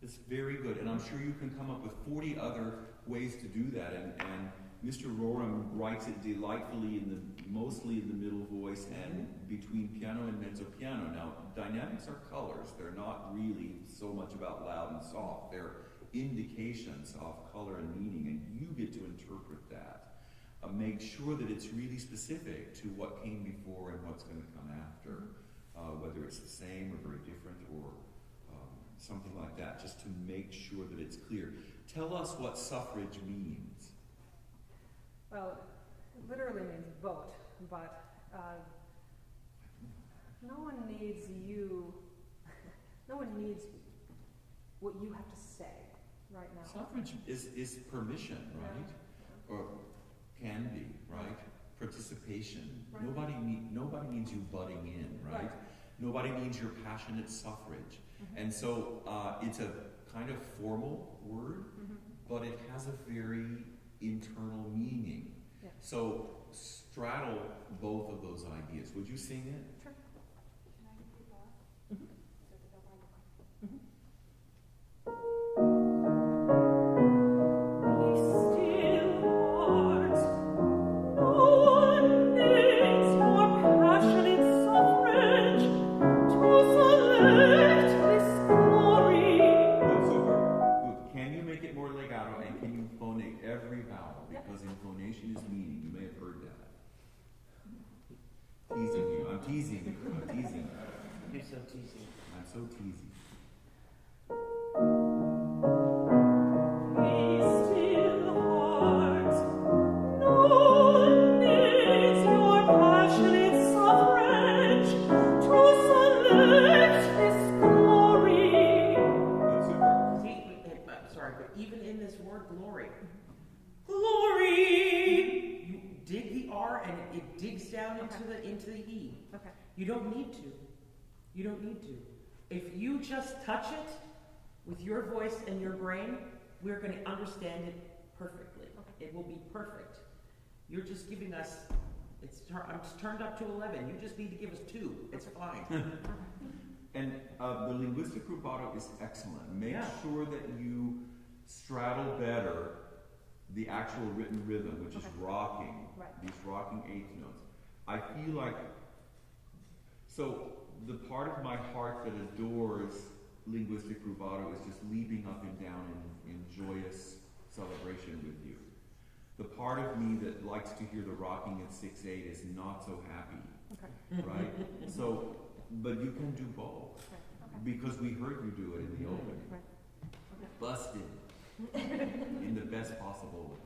It's very good, and I'm sure you can come up with 40 other ways to do that, and Mr. Roram writes it delightfully mostly in the middle voice and between piano and mezzo piano. Now, dynamics are colors. They're not really so much about loud and soft. They're indications of color and meaning, and you get to interpret that. Make sure that it's really specific to what came before and what's going to come after, whether it's the same or very different or something like that, just to make sure that it's clear. Tell us what suffrage means. Well, it literally means vote, but no one needs you, no one needs what you have to say right now. Suffrage is permission, right? Yeah. Or can be, right? Participation. Right. Nobody needs you butting in, right? Nobody needs your passionate suffrage. And so it's a kind of formal word, but it has a very internal meaning. Yeah. So straddle both of those ideas. Would you sing it? Sure. Can I give you more? So that the microphone. Be still, heart. No one needs your passionate suffrage to select this glory. Good, super. Good. Can you make it more legato and can you phonate every vowel? Because intonation is meaning. You may have heard that. Teasing you. I'm teasing you. I'm teasing you. You're so teasy. I'm so teasy. Be still, heart. No one needs your passionate suffrage to select this glory. Good, super. See, I'm sorry, but even in this word glory, you dig the R and it digs down into the E. Okay. You don't need to. You don't need to. If you just touch it with your voice and your brain, we're going to understand it perfectly. It will be perfect. You're just giving us, I'm turned up to 11. You just need to give us 2. It's fine. And the linguistic rubato is excellent. Make Yeah. sure that you straddle better the actual written rhythm, which is rocking, Right. these rocking eighth notes. I feel like, so the part of my heart that adores linguistic rubato is just leaping up and down in joyous celebration with you. The part of me that likes to hear the rocking at 6/8 is not so happy, Okay. right? So, but you can do both. Right. Okay. Because we heard you do it in the opening. Right. Busted. In the best possible way.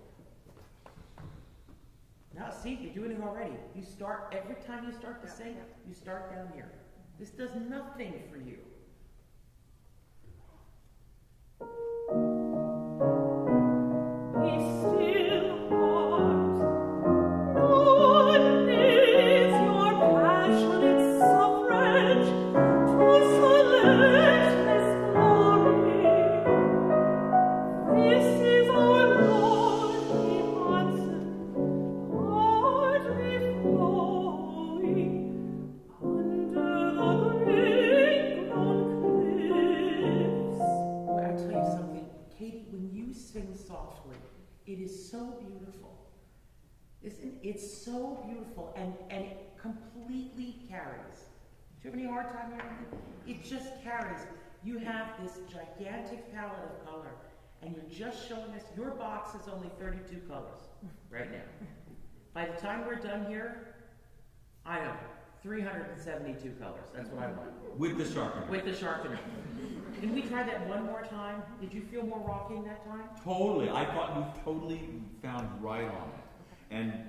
Now, see, you're doing it already. You start, every time you start to sing, you start down here. This does nothing for you. Be still, heart. No one needs your passionate suffrage to select this glory. This is our lordly Hudson, hardly flowing under the green-grown cliffs. Well, I'll tell you something, Katie, when you sing softly, it is so beautiful. It's so beautiful and it completely carries. Do you have any hard time hearing it? It just carries. You have this gigantic palette of color and you're just showing us, your box is only 32 colors right now. By the time we're done here, I know, 372 colors. That's what I want. With the sharpener. With the sharpener. Can we try that one more time? Did you feel more rocking that time? Totally. I thought you totally found right on it.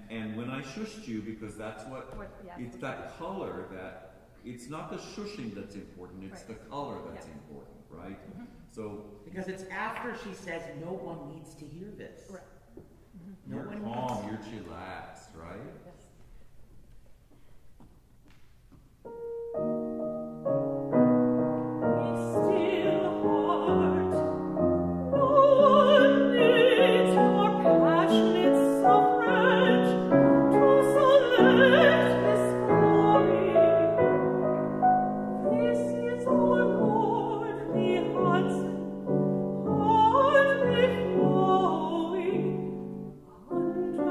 And when I shushed you, because that's it's that color that, it's not the shushing that's important, it's Right. the color that's important, right? So Because it's after she says, no one needs to hear this. Right. No you're one calm, needs. you're chillaxed, right? Yes. Be still, heart. No one needs your passionate suffrage to select this glory. This is our lordly Hudson, hardly flowing under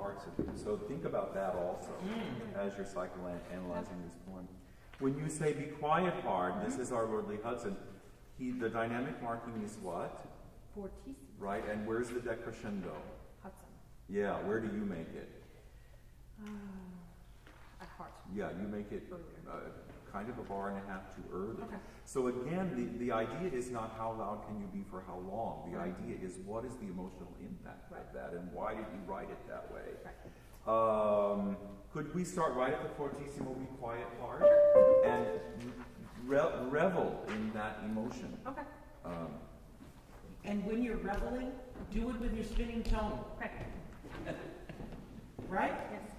parts of you. So think about that also as you're psychoanalyzing this poem. When you say be quiet, heart, this is our lordly Hudson. The dynamic marking is what? Fortissimo. Right, and where's the decrescendo? Hudson. Yeah, where do you make it? At heart. Yeah, you make it kind of a bar and a half too early. Okay. So again, the idea is not how loud can you be for how long. The idea is what is the emotional impact of that, and why did you write it that way? Right. Could we start right at the fortissimo, be quiet part, and revel in that emotion? Okay. And when you're reveling, do it with your spinning tone. Okay. Right? Yes.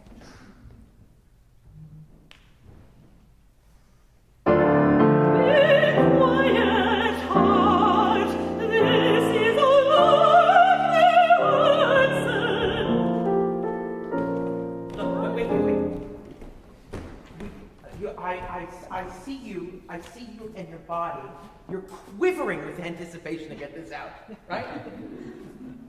Quiet heart, this is a lonely Hudson. Look, wait. I see you in your body. You're quivering with anticipation to get this out, right?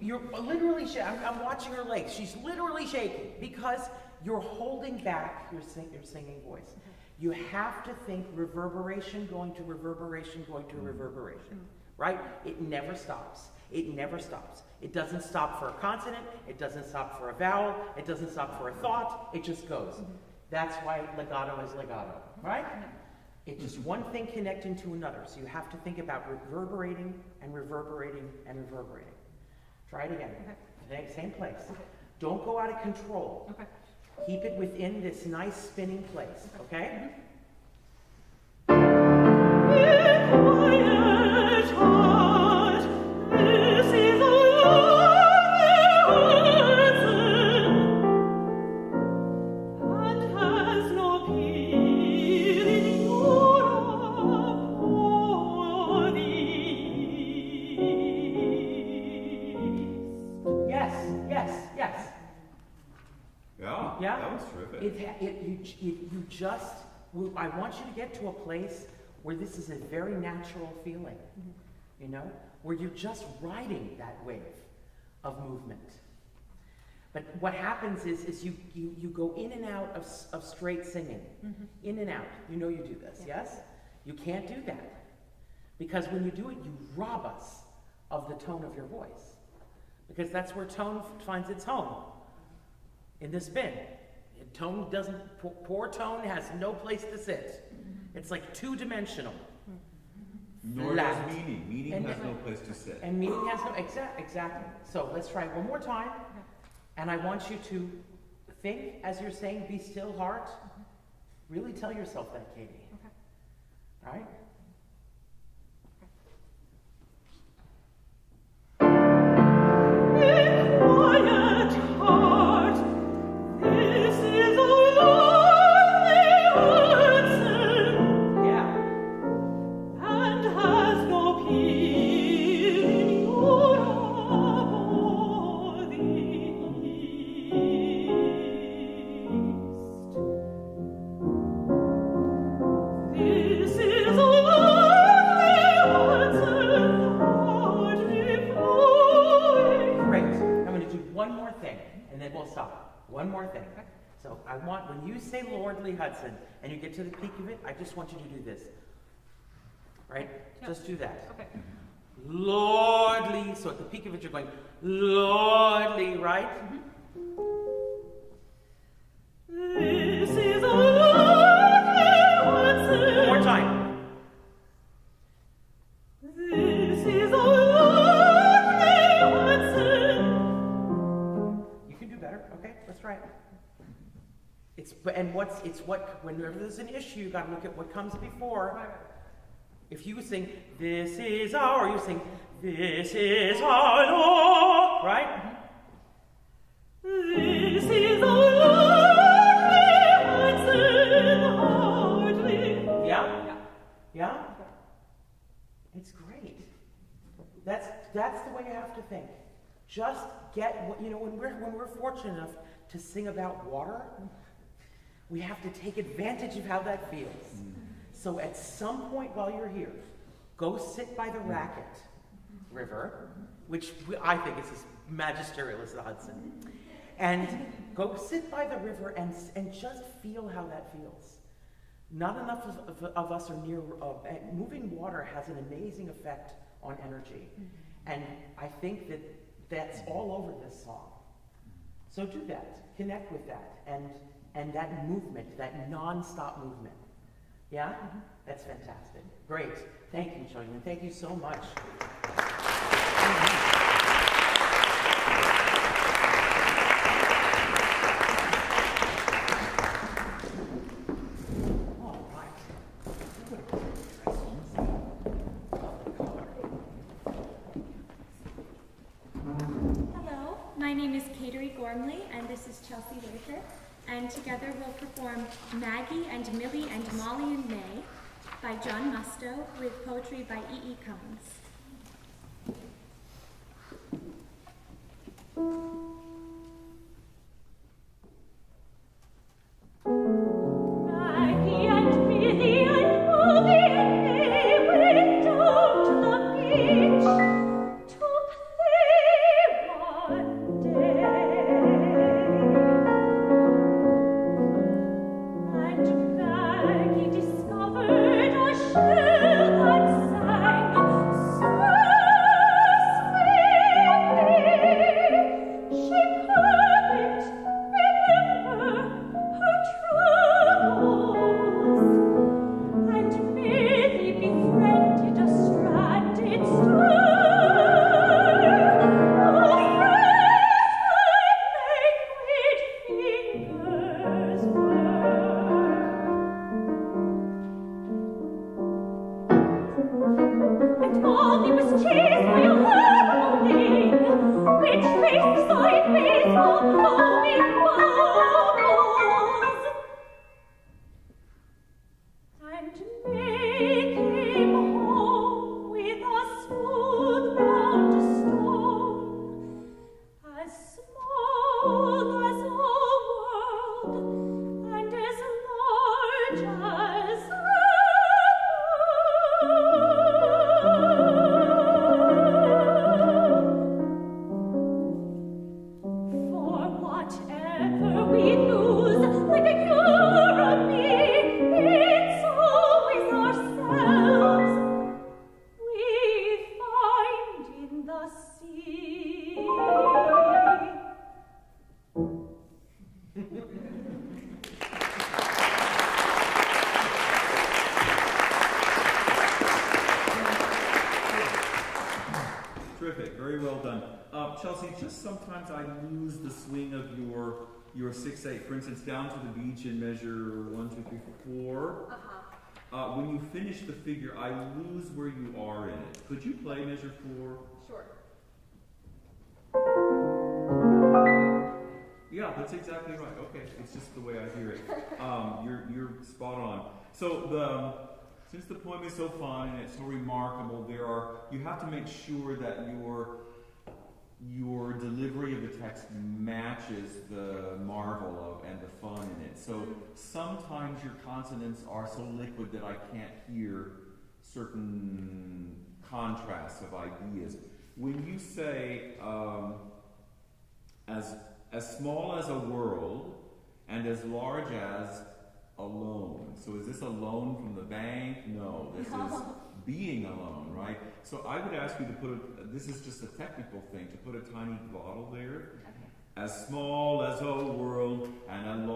You're literally shaking. I'm watching her legs. She's literally shaking because you're holding back your singing voice. You have to think reverberation going to reverberation going to reverberation, right? It never stops. It never stops. It doesn't stop for a consonant. It doesn't stop for a vowel. It doesn't stop for a thought. It just goes. That's why legato is legato, right? It's just one thing connecting to another. So you have to think about reverberating and reverberating and reverberating. Try it again. Okay. Same place. Okay. Don't go out of control. Okay. Keep it within this nice spinning place, okay? Quiet heart, this is a lonely Hudson, and has no peer in Europe or the East. Yes. Yeah, Yeah? that was terrific. I want you to get to a place where this is a very natural feeling, you know, where you're just riding that wave of movement. But what happens is you go in and out of straight singing, in and out. You know you do this, yes? You can't do that. Because when you do it, you rob us of the tone of your voice. Because that's where tone finds its home. In the spin. Tone doesn't, poor tone has no place to sit. It's like two-dimensional. Nor does meaning. Meaning has no place to sit. And meaning has no, exactly. So let's try one more time. And I want you to think as you're saying, be still, heart. Really tell yourself that, Katie. Okay. All right? Quiet heart, this is a lonely Hudson, Yeah. and has no peer in Europe or the East. This is a lonely Hudson, hardly flowing. Great. I'm going to do one more thing, and then we'll stop. One more thing. So I want, when you say Lordly Hudson, and you get to the peak of it, I just want you to do this. Right? Yep. Just do that. Okay. Lordly. So at the peak of it, you're going, Lordly, right? This is a lonely Hudson. One more time. This is a lonely Hudson. You can do better. Okay, let's try it. Whenever there's an issue, you got to look at what comes before. If you sing, this is our, you sing, this is our Lord, right? This is a lonely Hudson, hardly. Yeah? It's great. That's the way you have to think. Just get what, you know, when we're fortunate enough to sing about water, we have to take advantage of how that feels. So at some point while you're here, go sit by the Racket River, which I think is as magisterial as the Hudson, and go sit by the river and just feel how that feels. Not enough of us are near, moving water has an amazing effect on energy. And I think that that's all over this song. So do that, connect with that, and that movement, that non-stop movement. Yeah? That's fantastic. Great. Thank you, children. Thank you so much. All right. Hello, my name is Cateri Gormley, and this is Chelsea Waker. And together we'll perform Maggie and Millie and Molly and May by John Musto with poetry by E.E. Cummings. Maggie and Millie and Molly and May went down to the beach to play one day. And Maggie discovered a shell that sang so sweetly. She couldn't remember her troubles, and Millie befriended a stranded star. Oh, pressed my liquid fingers were. And Molly was chased by a horrible thing, which raced sideways for foaming bubbles. And May came home with a smooth round stone, as small as a world, and as large as a For whatever we lose, like a Europe, it's always ourselves we find in the sea. Terrific, very well done. Chelsea, just sometimes I lose the swing of your 6/8. For instance, down to the beach in measure 1, 2, 3, 4. When you finish the figure, I lose where you are in it. Could you play measure 4? Sure. Yeah, that's exactly right. Okay, it's just the way I hear it. You're spot on. So since the poem is so fine and it's so remarkable, you have to make sure that your delivery of the text matches the marvel of and the fun in it. So sometimes your consonants are so liquid that I can't hear certain contrasts of ideas. When you say as small as a world and as large as alone. So is this alone from the bank? No, this is being alone, right? So I would ask you to put this is just a technical thing, to put a tiny glottal there. As small as a world and as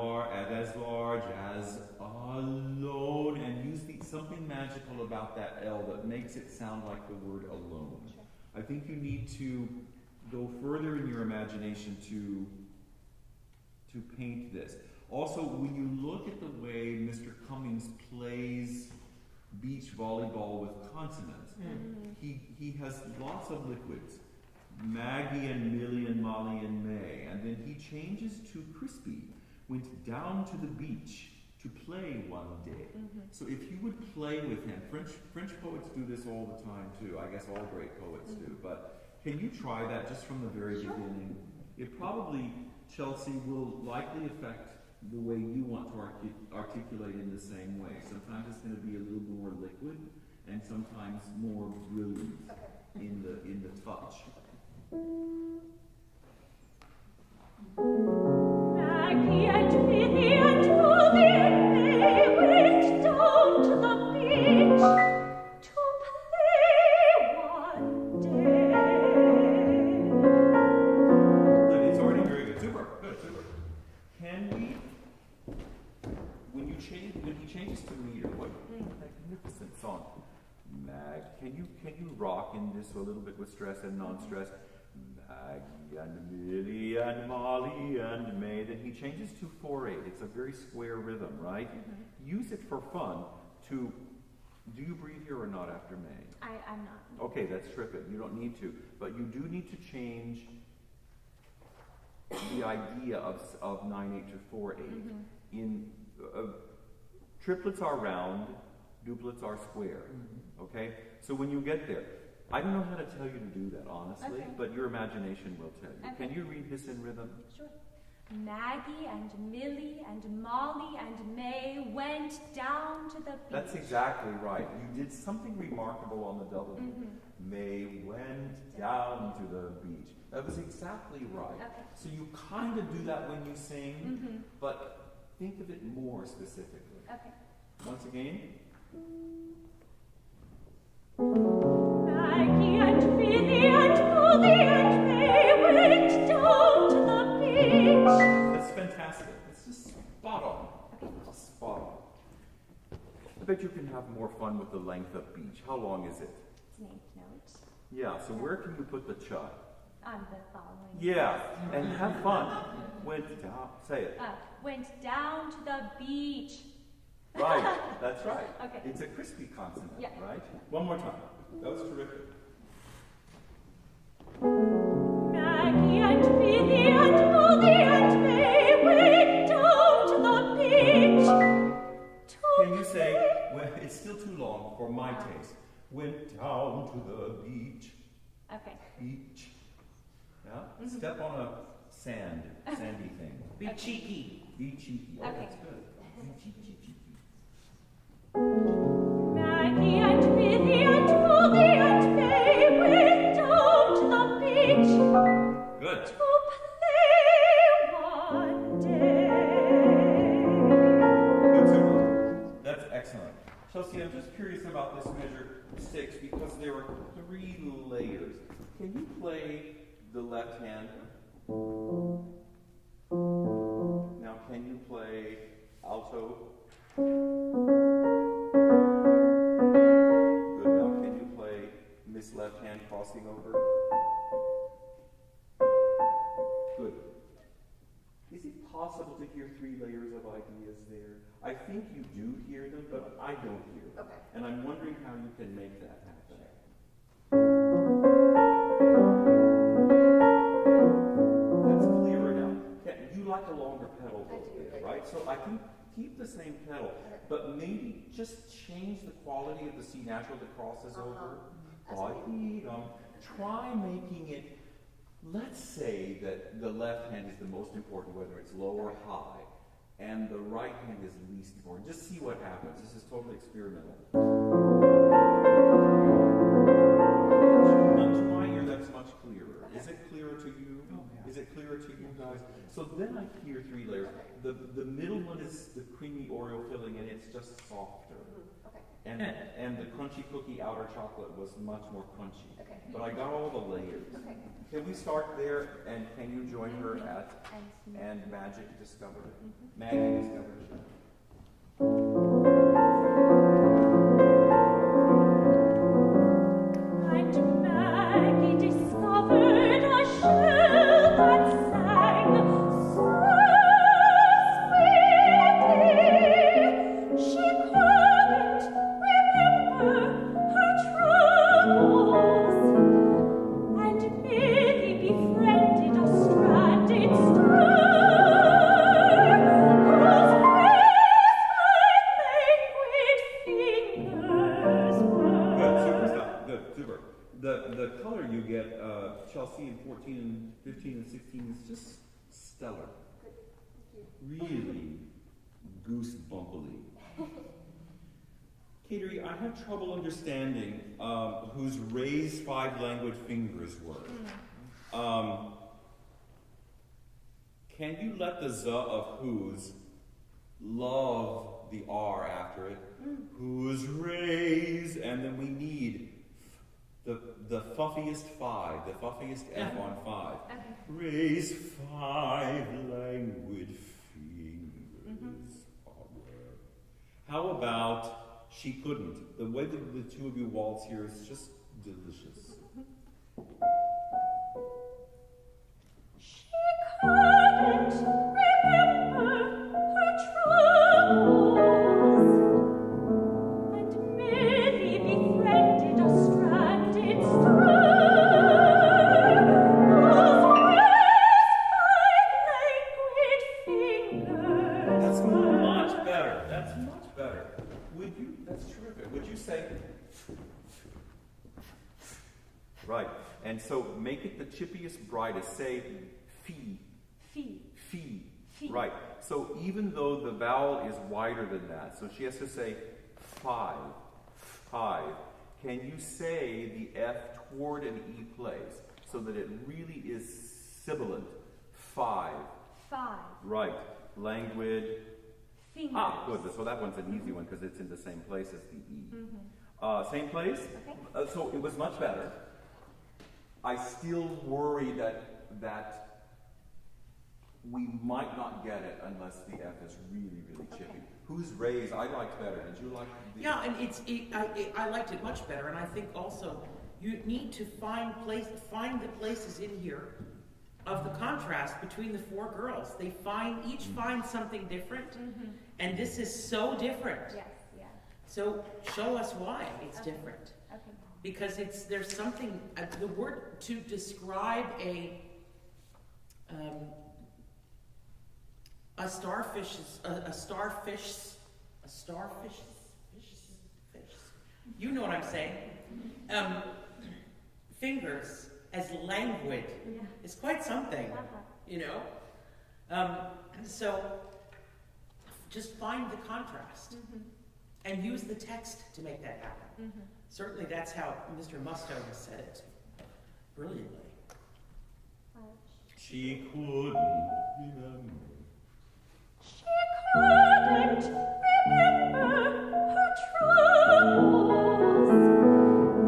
large as alone, and use something magical about that L that makes it sound like the word alone. Sure. I think you need to go further in your imagination to paint this. Also, when you look at the way Mr. Cummings plays beach volleyball with consonants, he has lots of liquids. Maggie and Millie and Molly and May. And then he changes to Crispy, went down to the beach to play one day. So if you would play with him, French poets do this all the time too. I guess all great poets do. But can you try that just from the very beginning? It probably, Chelsea, will likely affect the way you want to articulate in the same way. Sometimes it's going to be a little more liquid, and sometimes more brilliant in the touch. can we, when he changes to meter, what magnificent song. Mag, can you rock in this a little bit with stress and non-stress? Maggie and Millie and Molly and May. Then he changes to 4/8. It's a very square rhythm, right? Use it for fun to, do you breathe here or not after May? I'm not. Okay, that's terrific. You don't need to. But you do need to change the idea of 9/8 to 4/8. Triplets are round, duplets are square. Okay? So when you get there, I don't know how to tell you to do that, honestly, but your imagination will tell you. Okay. Can you read this in rhythm? Sure. Maggie and Millie and Molly and May went down to the beach. That's exactly right. You did something remarkable on the W. May went down to the beach. That was exactly right. Okay. So you kind of do that when you sing, but think of it more specifically. Okay. Once again. Maggie and Millie and Molly and May went down to the beach. That's fantastic. It's just spot on. Just spot on. I bet you can have more fun with the length of beach. How long is it? It's an 8th note. Yeah, so where can you put the cha? On the following. Yeah, and have fun. Went down. Say it. Went down to the beach. Right, that's right. Okay. It's a crispy consonant, Yeah. right? One more time. That was terrific. Maggie and Millie and Molly and May went down to the beach. Can you say, well, it's still too long for my taste. Went down to the beach. Okay. Beach. Yeah? Step on a sandy thing. Be cheeky. Be cheeky. Oh, Okay. that's good. Be cheeky. Maggie and Millie and Molly and May went down to the beach Good. to play one day. Good, super. That's excellent. Chelsea, I'm just curious about this measure 6 because there are 3 layers. Can you play the left hand? Now, can you play alto? Good. Now, can you play Miss Left Hand crossing over? Good. Is it possible to hear 3 layers of ideas there? I think you do hear them, but I don't hear them. Okay. And I'm wondering how you can make that happen. That's clearer now. You like a longer pedal there, right? So I can keep the same pedal, but maybe just change the quality of the C natural that crosses over. Try making it, let's say that the left hand is the most important, whether it's low or high, and the right hand is least important. Just see what happens. This is totally experimental. To my ear, that's much clearer. Is it clearer to you? Is it clearer to you guys? So then I hear 3 layers. The middle one is the creamy Oreo filling, and it's just softer. And the crunchy cookie outer chocolate was much more crunchy. But I got all the layers. Can we start there, and can you join her at and Magic Discovered? Maggie Discovered. And Maggie discovered a shell that sang so sweetly. She couldn't remember her troubles, and Millie befriended a stranded star, whose languid fingers were. Good, super stuff. Good, super. The color you get, Chelsea in 14 and 15 and 16 is just stellar. Really goosebumpily. Kateri, I have trouble understanding whose raised 5 languid fingers were. Can you let the Z of whose love the R after it? Whose raise, and then we need the fuffiest 5, the fuffiest F on 5. Raise 5 languid about She Couldn't? The way that the two of you waltz here is just delicious. She couldn't remember her troubles, and merely befriended a stranded star. That's much better. That's much better. Would you? That's terrific. Would you say? Right. And so make it the chippiest, brightest. Say fee. Fee. Fee. Fee. Right. So even though the vowel is wider than that, so she has to say 5. 5. Can you say the F toward an E place so that it really is sibilant? 5. 5. Right. Languid. Fingers. Ah, good. So that one's an easy one because it's in the same place as the E. Same place? Okay. So it was much better. I still worry that we might not get it unless the F is really, really chippy. Whose raise I liked better? Did you like the Yeah, and I liked it much better, and I think also you need to find the places in here of the contrast between the 4 girls. They each find something different, and this is so different. Yes, yeah. So show us why it's different. Okay. Because there's something, the word to describe a starfish. You know what I'm saying? Fingers as languid is quite something, you know? So just find the contrast and use the text to make that happen. Certainly that's how Mr. Musto has said it brilliantly. She couldn't remember. She couldn't remember her troubles,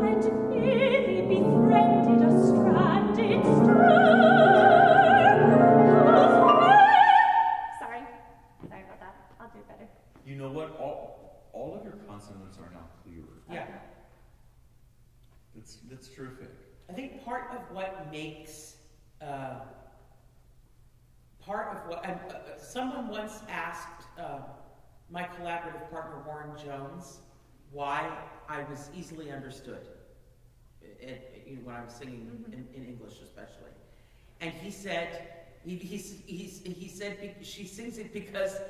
and merely befriended a stranded star. Sorry about that. I'll do better. You know what? All of your consonants are now clearer. Yeah. That's terrific. I think part of what makes, someone once asked my collaborative partner Warren Jones why I was easily understood when I was singing in English especially. And he said, he said she sings it because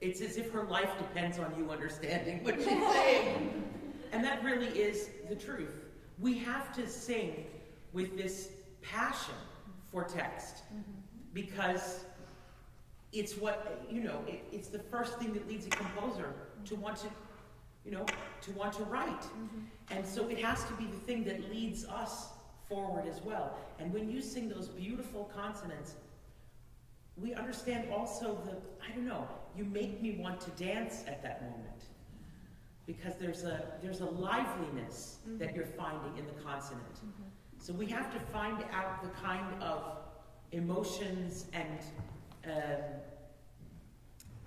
it's as if her life depends on you understanding what she's saying. And that really is the truth. We have to sing with this passion for text because it's what, it's the first thing that leads a composer to want to, to want to write. And so it has to be the thing that leads us forward as well. And when you sing those beautiful consonants, we understand also you make me want to dance at that moment. Because there's a liveliness that you're finding in the consonant. So we have to find out the kind of emotions and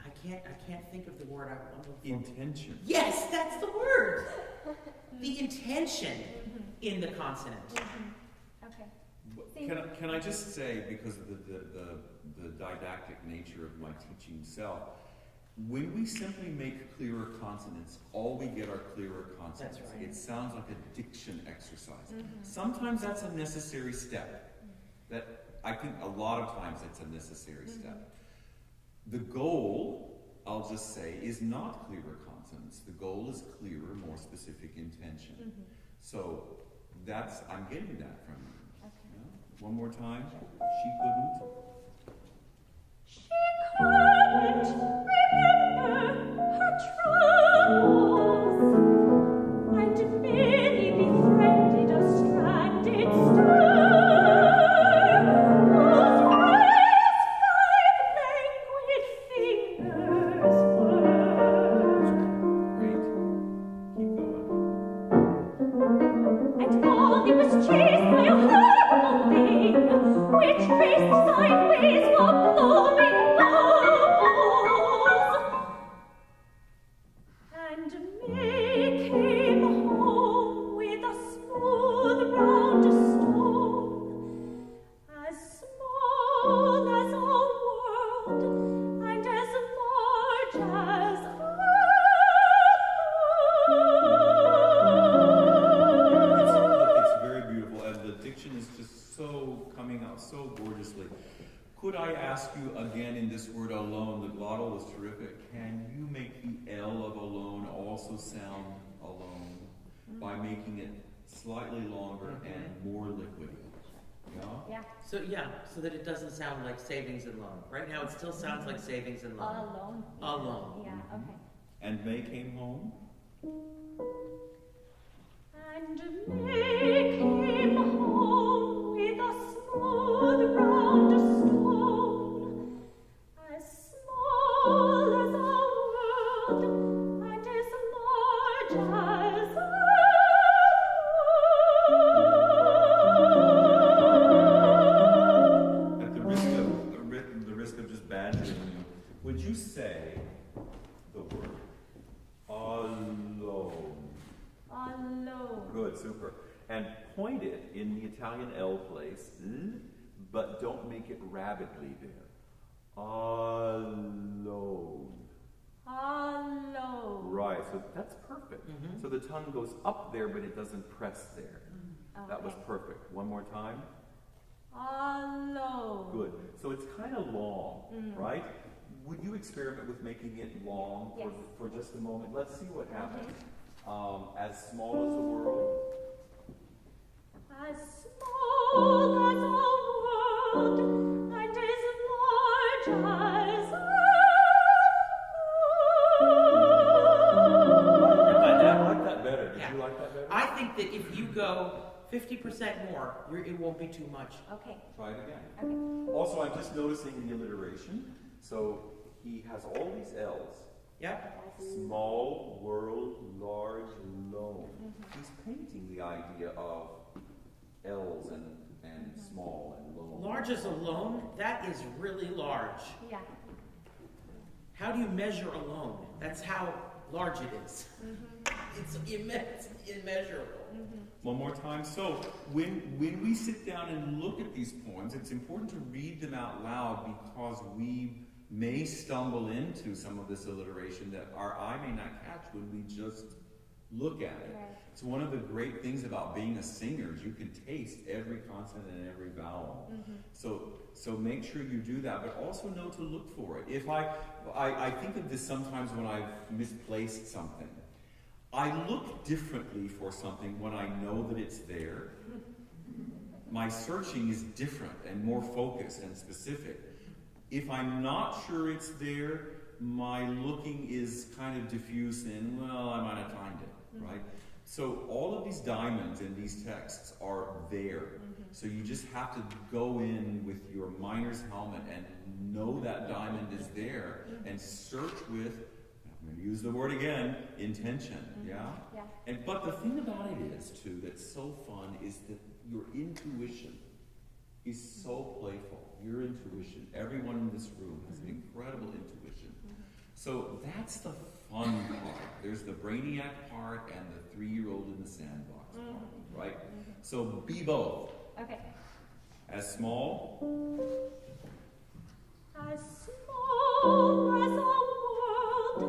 I can't think of the word I'm looking for. Intention. Yes, that's the word. The intention in the consonant. Okay. Can I just say, because of the didactic nature of my teaching self, when we simply make clearer consonants, all we get are clearer consonants. That's right. It sounds like a diction exercise. Sometimes that's a necessary step. That I think a lot of times it's a necessary step. The goal, I'll just say, is not clearer consonants. The goal is clearer, more specific intention. So I'm getting that from you. Okay. Yeah? One more time. She couldn't. She couldn't remember her troubles, and merely befriended a stranded star. Whose raised 5 languid fingers were. Great. Keep going. And while he was chased by a horrible thing, which traced sideways word alone, the glottal was terrific. Can you make the L of alone also sound alone by making it slightly longer and more liquidy? Yeah? Yeah. So that it doesn't sound like savings and loan. Right now it still sounds like savings and loan. Alone. Alone. Yeah, okay. And May came home. And May came home with a smooth round stone, as small as a world and as large as a moon. At the risk of just badgering you, would you say the word alone? Alone. Good, super. And point it in the Italian L place, but don't make it rabidly there. Alone. Alone. Right, so that's perfect. So the tongue goes up there, but it doesn't press there. That was perfect. One more time. Alone. Good. So it's kind of long, right? Would you experiment with making it long for just a moment? Let's see what happens. As small as the world. As small as a world and as large as a I like that better. Did you like that better? I think that if you go 50% more, it won't be too much. Okay. Try it again. Okay. Also, I'm just noticing the alliteration. So he has all these L's. Yep. Small, world, large, lone. He's painting the idea of L's and small and lone. Large as a loan, that is really large. Yeah. How do you measure a loan? That's how large it is. It's immense, immeasurable. One more time. So when we sit down and look at these poems, it's important to read them out loud because we may stumble into some of this alliteration that our eye may not catch when we just look at it. Right. It's one of the great things about being a singer is you can taste every consonant and every vowel. So make sure you do that, but also know to look for it. If I think of this sometimes when I've misplaced something. I look differently for something when I know that it's there. My searching is different and more focused and specific. If I'm not sure it's there, my looking is kind of diffuse and, well, I might not find it, right? So all of these diamonds in these texts are there. So you just have to go in with your miner's helmet and know that diamond is there and search with, I'm going to use the word again, intention, yeah? But the thing about it is, too, that's so fun is that your intuition is so playful. Your intuition, everyone in this room has an incredible intuition. So that's the fun part. There's the brainiac part and the 3-year-old in the sandbox part, right? So be both. Okay. As small. As small as a world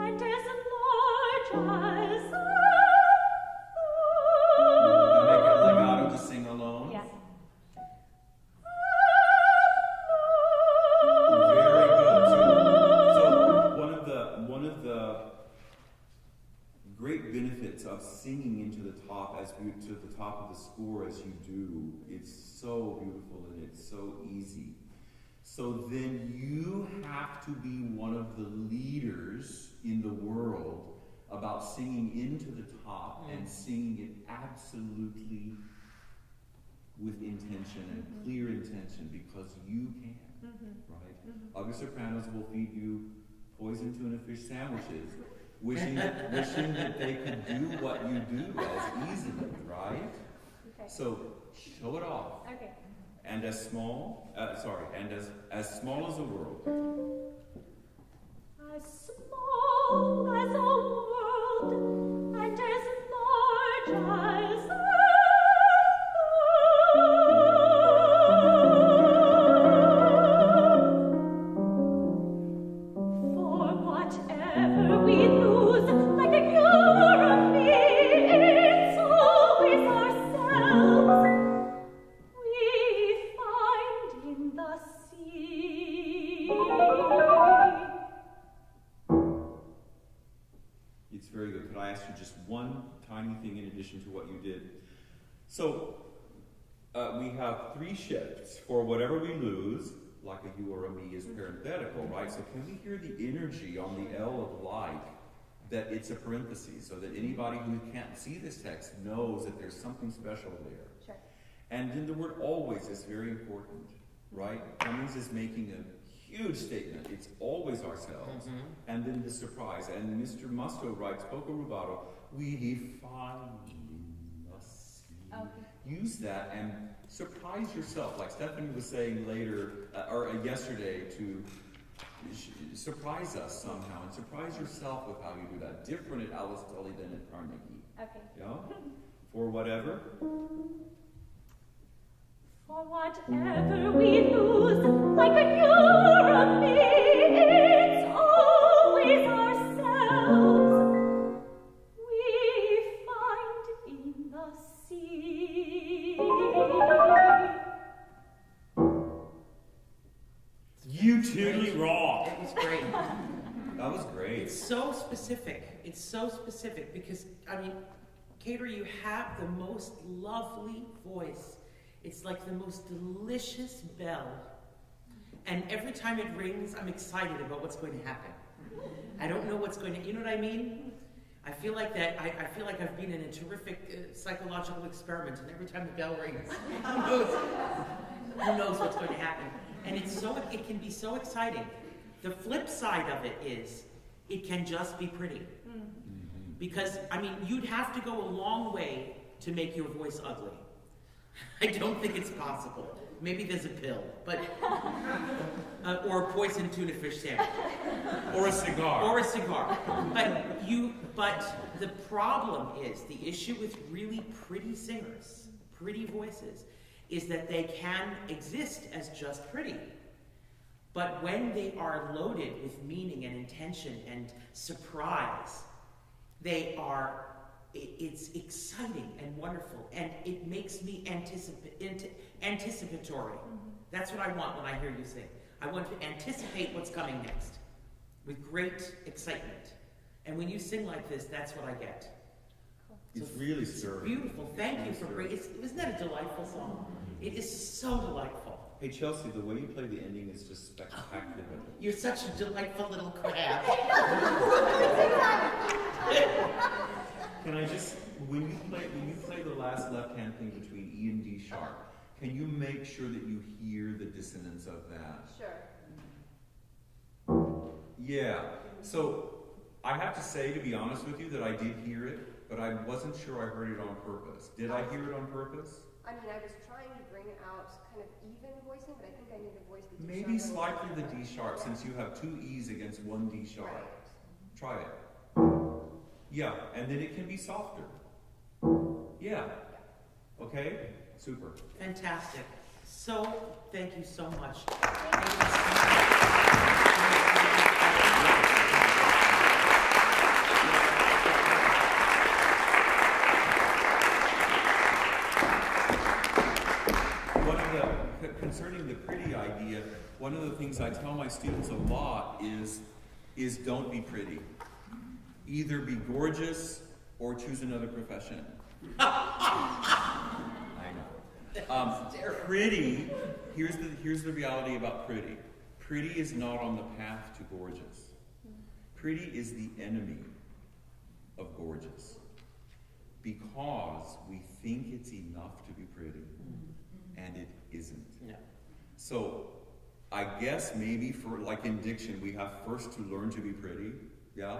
and as large as a Make it legato to sing alone. Yeah. Very good. So one of the great benefits of singing into the top to the top of the score as you do, it's so beautiful and it's so easy. So then you have to be one of the leaders in the world about singing into the top and singing it absolutely with intention and clear intention because you can, right? Other sopranos will feed you poison tuna fish sandwiches, wishing that they could do what you do as easily, right? Okay. So show it off. Okay. And as small, as small as a world. as small as a world and as large as a for whatever we lose, like a Europe, it's always ourselves we find in the sea. just one tiny thing in addition to what you did. So we have 3 shifts for whatever we lose, like a you or a me is parenthetical, right? So can we hear the energy on the L of like, that it's a parenthesis, so that anybody who can't see this text knows that there's something special there. Sure. And then the word always is very important, right? Cummings is making a huge statement. It's always ourselves. And then the surprise. And Mr. Musto writes, poco rubato, we find us. Use that and surprise yourself, like Stephanie was saying later, or yesterday, to surprise us somehow, and surprise yourself with how you do that. Different at Alice Tully than at Carnegie. Okay. Yeah? For whatever. For whatever we lose, like a Europe, it's always ourselves we find in the sea. You totally rock. It was great. That was great. It's so specific. It's so specific because, I mean, Cater, you have the most lovely voice. It's like the most delicious bell. And every time it rings, I'm excited about what's going to happen. I don't know what's going to, you know what I mean? I feel like that, I feel like I've been in a terrific psychological experiment, and every time the bell rings, who knows what's going to happen? And it can be so exciting. The flip side of it is, it can just be pretty. Because, I mean, you'd have to go a long way to make your voice ugly. I don't think it's possible. Maybe there's a pill, but or a poisoned tuna fish sandwich, Or a cigar. or a cigar. But the problem is, the issue with really pretty singers, pretty voices, is that they can exist as just pretty. But when they are loaded with meaning and intention and surprise, it's exciting and wonderful, and it makes me anticipatory. That's what I want when I hear you sing. I want to anticipate what's coming next with great excitement. And when you sing like this, that's what I get. It's really stirring. Beautiful. Thank you for great. Isn't that a delightful song? It is so delightful. Hey Chelsea, the way you play the ending is just spectacular. You're such a delightful little crab. Can I just, when you play the last left-hand thing between E and D sharp, can you make sure that you hear the dissonance of that? Sure. Yeah. So I have to say, to be honest with you, that I did hear it, but I wasn't sure I heard it on purpose. Did I hear it on purpose? I mean, I was trying to bring out kind of even voicing, but I think I need to voice the D Maybe sharp. slightly the D sharp, since you have 2 E's against 1 D sharp. Right. Try it. Yeah, and then it can be softer. Yeah. Okay? Super. Fantastic. So, thank you so much. Concerning the pretty idea, one of the things I tell my students a lot is don't be pretty. Either be gorgeous or choose another profession. I know. Pretty, here's the reality about pretty. Pretty is not on the path to gorgeous. Pretty is the enemy of gorgeous. Because we think it's enough to be pretty, and it isn't. No. So, I guess maybe for, like in diction, we have first to learn to be pretty, yeah?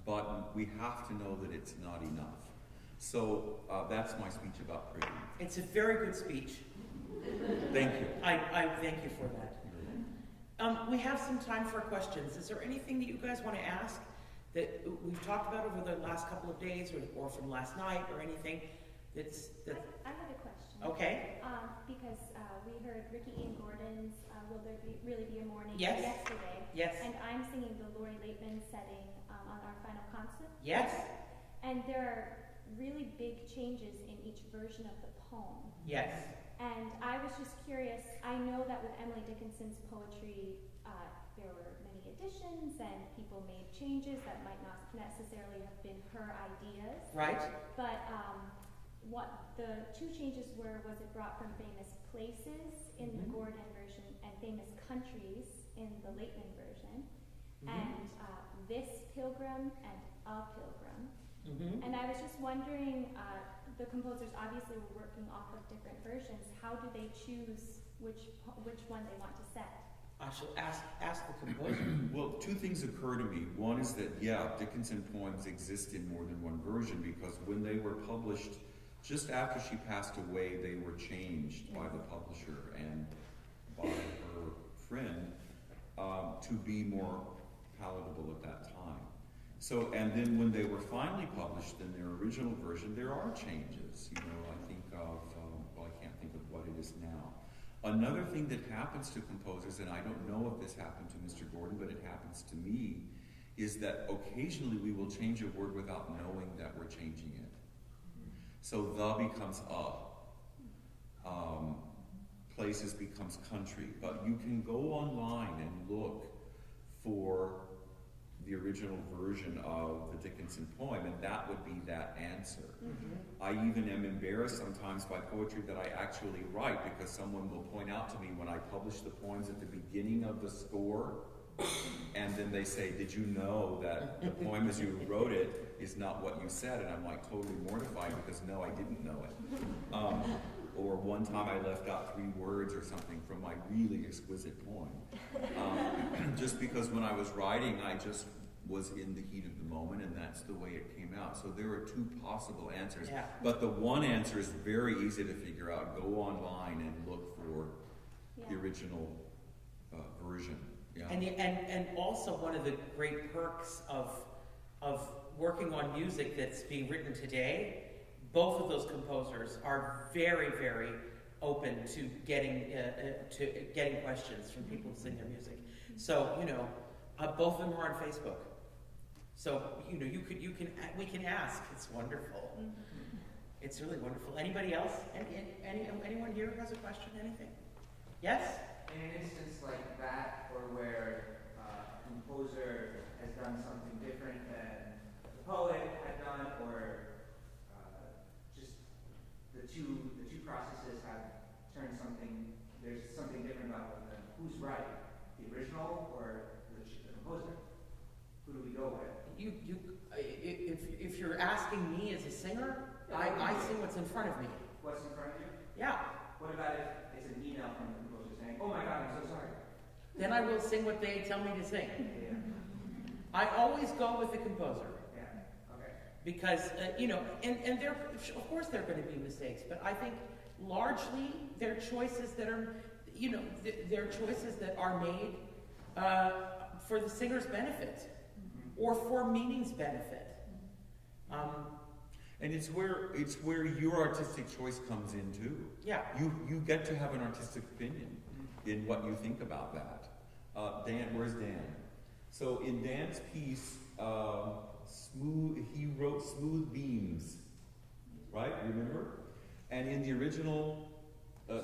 But we have to know that it's not enough. So, that's my speech about pretty. It's a very good speech. Thank you. I thank you for that. We have some time for questions. Is there anything that you guys want to ask that we've talked about over the last couple of days, or from last night, or anything that's... I had a question. Okay. Because we heard Ricky Ian Gordon's Will There Really Be a Morning Yes. yesterday. Yes. And I'm singing the Lori Laitman setting on our final concert. Yes. And there are really big changes in each version of the poem. Yes. And I was just curious, I know that with Emily Dickinson's poetry, there were many additions and people made changes that might not necessarily have been her ideas. Right? But what the two changes were was it brought from famous places in the Gordon version and famous countries in the Lakeland version, and this pilgrim and a pilgrim. And I was just wondering, the composers obviously were working off of different versions. How do they choose which one they want to set? I shall ask the composer. Well, two things occur to me. One is that, yeah, Dickinson poems exist in more than one version because when they were published, just after she passed away, they were changed by the publisher and by her friend to be more palatable at that time. So, and then when they were finally published in their original version, there are changes. You know, I think of, well, I can't think of what it is now. Another thing that happens to composers, and I don't know if this happened to Mr. Gordon, but it happens to me, is that occasionally we will change a word without knowing that we're changing it. So the becomes places becomes country, but you can go online and look for the original version of the Dickinson poem, and that would be that answer. I even am embarrassed sometimes by poetry that I actually write, because someone will point out to me when I publish the poems at the beginning of the score, and then they say, did you know that the poem as you wrote it is not what you said? And I'm like totally mortified because no, I didn't know it. Or one time I left out 3 words or something from my really exquisite poem. Just because when I was writing, I just was in the heat of the moment, and that's the way it came out. So there are 2 possible answers. Yeah. But the one answer is very easy to figure out. Go online and look for the original version. Yeah. And also one of the great perks of working on music that's being written today, both of those composers are very, very open to getting questions from people who sing their music. So, you know, both of them are on Facebook. So, you know, we can ask. It's wonderful. It's really wonderful. Anybody else? Anyone here who has a question? Anything? Yes? In an instance like that, or where a composer has done something different than the poet had done, or just the two processes have turned something, there's something different about who's right, the original or the composer. Who do we go with? If you're asking me as a singer, I sing what's in front of me. What's in front of you? Yeah. What about if it's an email from the composer saying, oh my God, I'm so sorry? Then I will sing what they tell me to sing. Yeah. I always go with the composer. Yeah. Okay. Because, you know, and there, of course there are going to be mistakes, but I think largely they're choices that are, you know, they're choices that are made for the singer's benefit or for meaning's benefit. And it's where your artistic choice comes in too. Yeah. You get to have an artistic opinion in what you think about that. Dan, where's Dan? So in Dan's piece, he wrote smooth beams, right? Remember? And in the original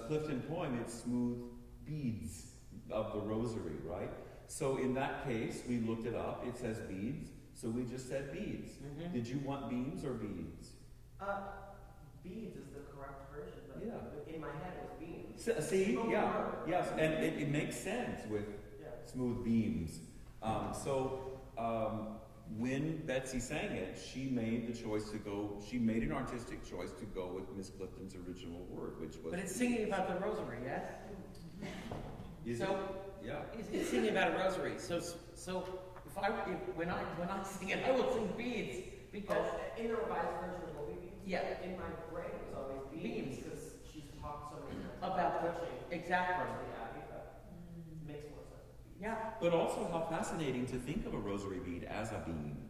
Clifton poem, it's smooth beads of the rosary, right? So in that case, we looked it up. It says beads. So we just said beads. Did you want beams or beads? Beads is the correct version, but Yeah. in my head it was beams. See? Yeah. Yes. And it makes sense with smooth beams. When Betsy sang it, she made the choice to go, she made an artistic choice to go with Miss Clifton's original word, which was... But it's singing about the rosary, yes? Is so, it? Yeah. It's singing about a rosary. So when I sing it, I will sing beads because in the revised version it will be beams. Yeah. In my brain it was always beams because she's talked so many times about touching. Exactly. Makes more sense. Yeah. But also how fascinating to think of a rosary bead as a beam.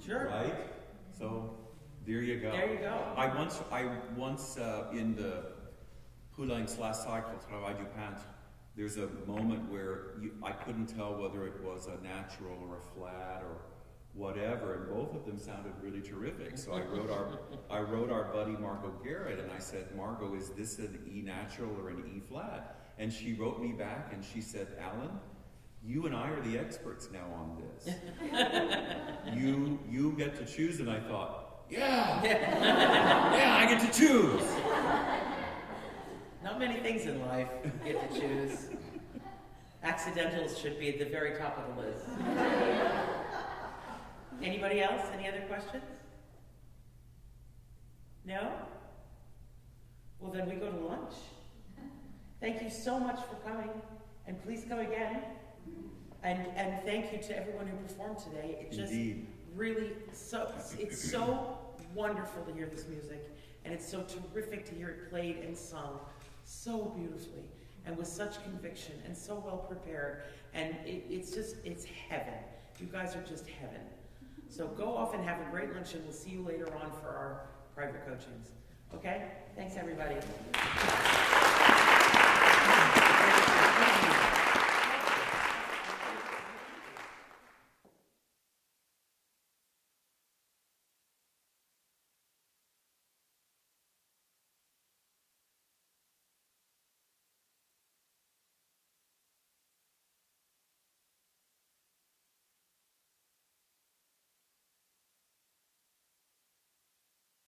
Sure. Right? So there you go. There you go. I once in the Poulenc's last cycle, Travail du Peintre, there's a moment where I couldn't tell whether it was a natural or a flat or whatever, and both of them sounded really terrific. So I wrote our buddy Margot Garrett, and I said, Margot, is this an E natural or an E flat? And she wrote me back and she said, Alan, you and I are the experts now on this. You get to choose, and I thought, yeah, I get to choose. Not many things in life you get to choose. Accidentals should be at the very top of the list. Anybody else? Any other questions? No? Well, then we go to lunch. Thank you so much for coming, and please come again. And thank you to everyone who performed today. It just Indeed. really it's so wonderful to hear this music, and it's so terrific to hear it played and sung so beautifully and with such conviction and so well prepared. And it's heaven. You guys are just heaven. So go off and have a great lunch, and we'll see you later on for our private coachings. Okay? Thanks, everybody.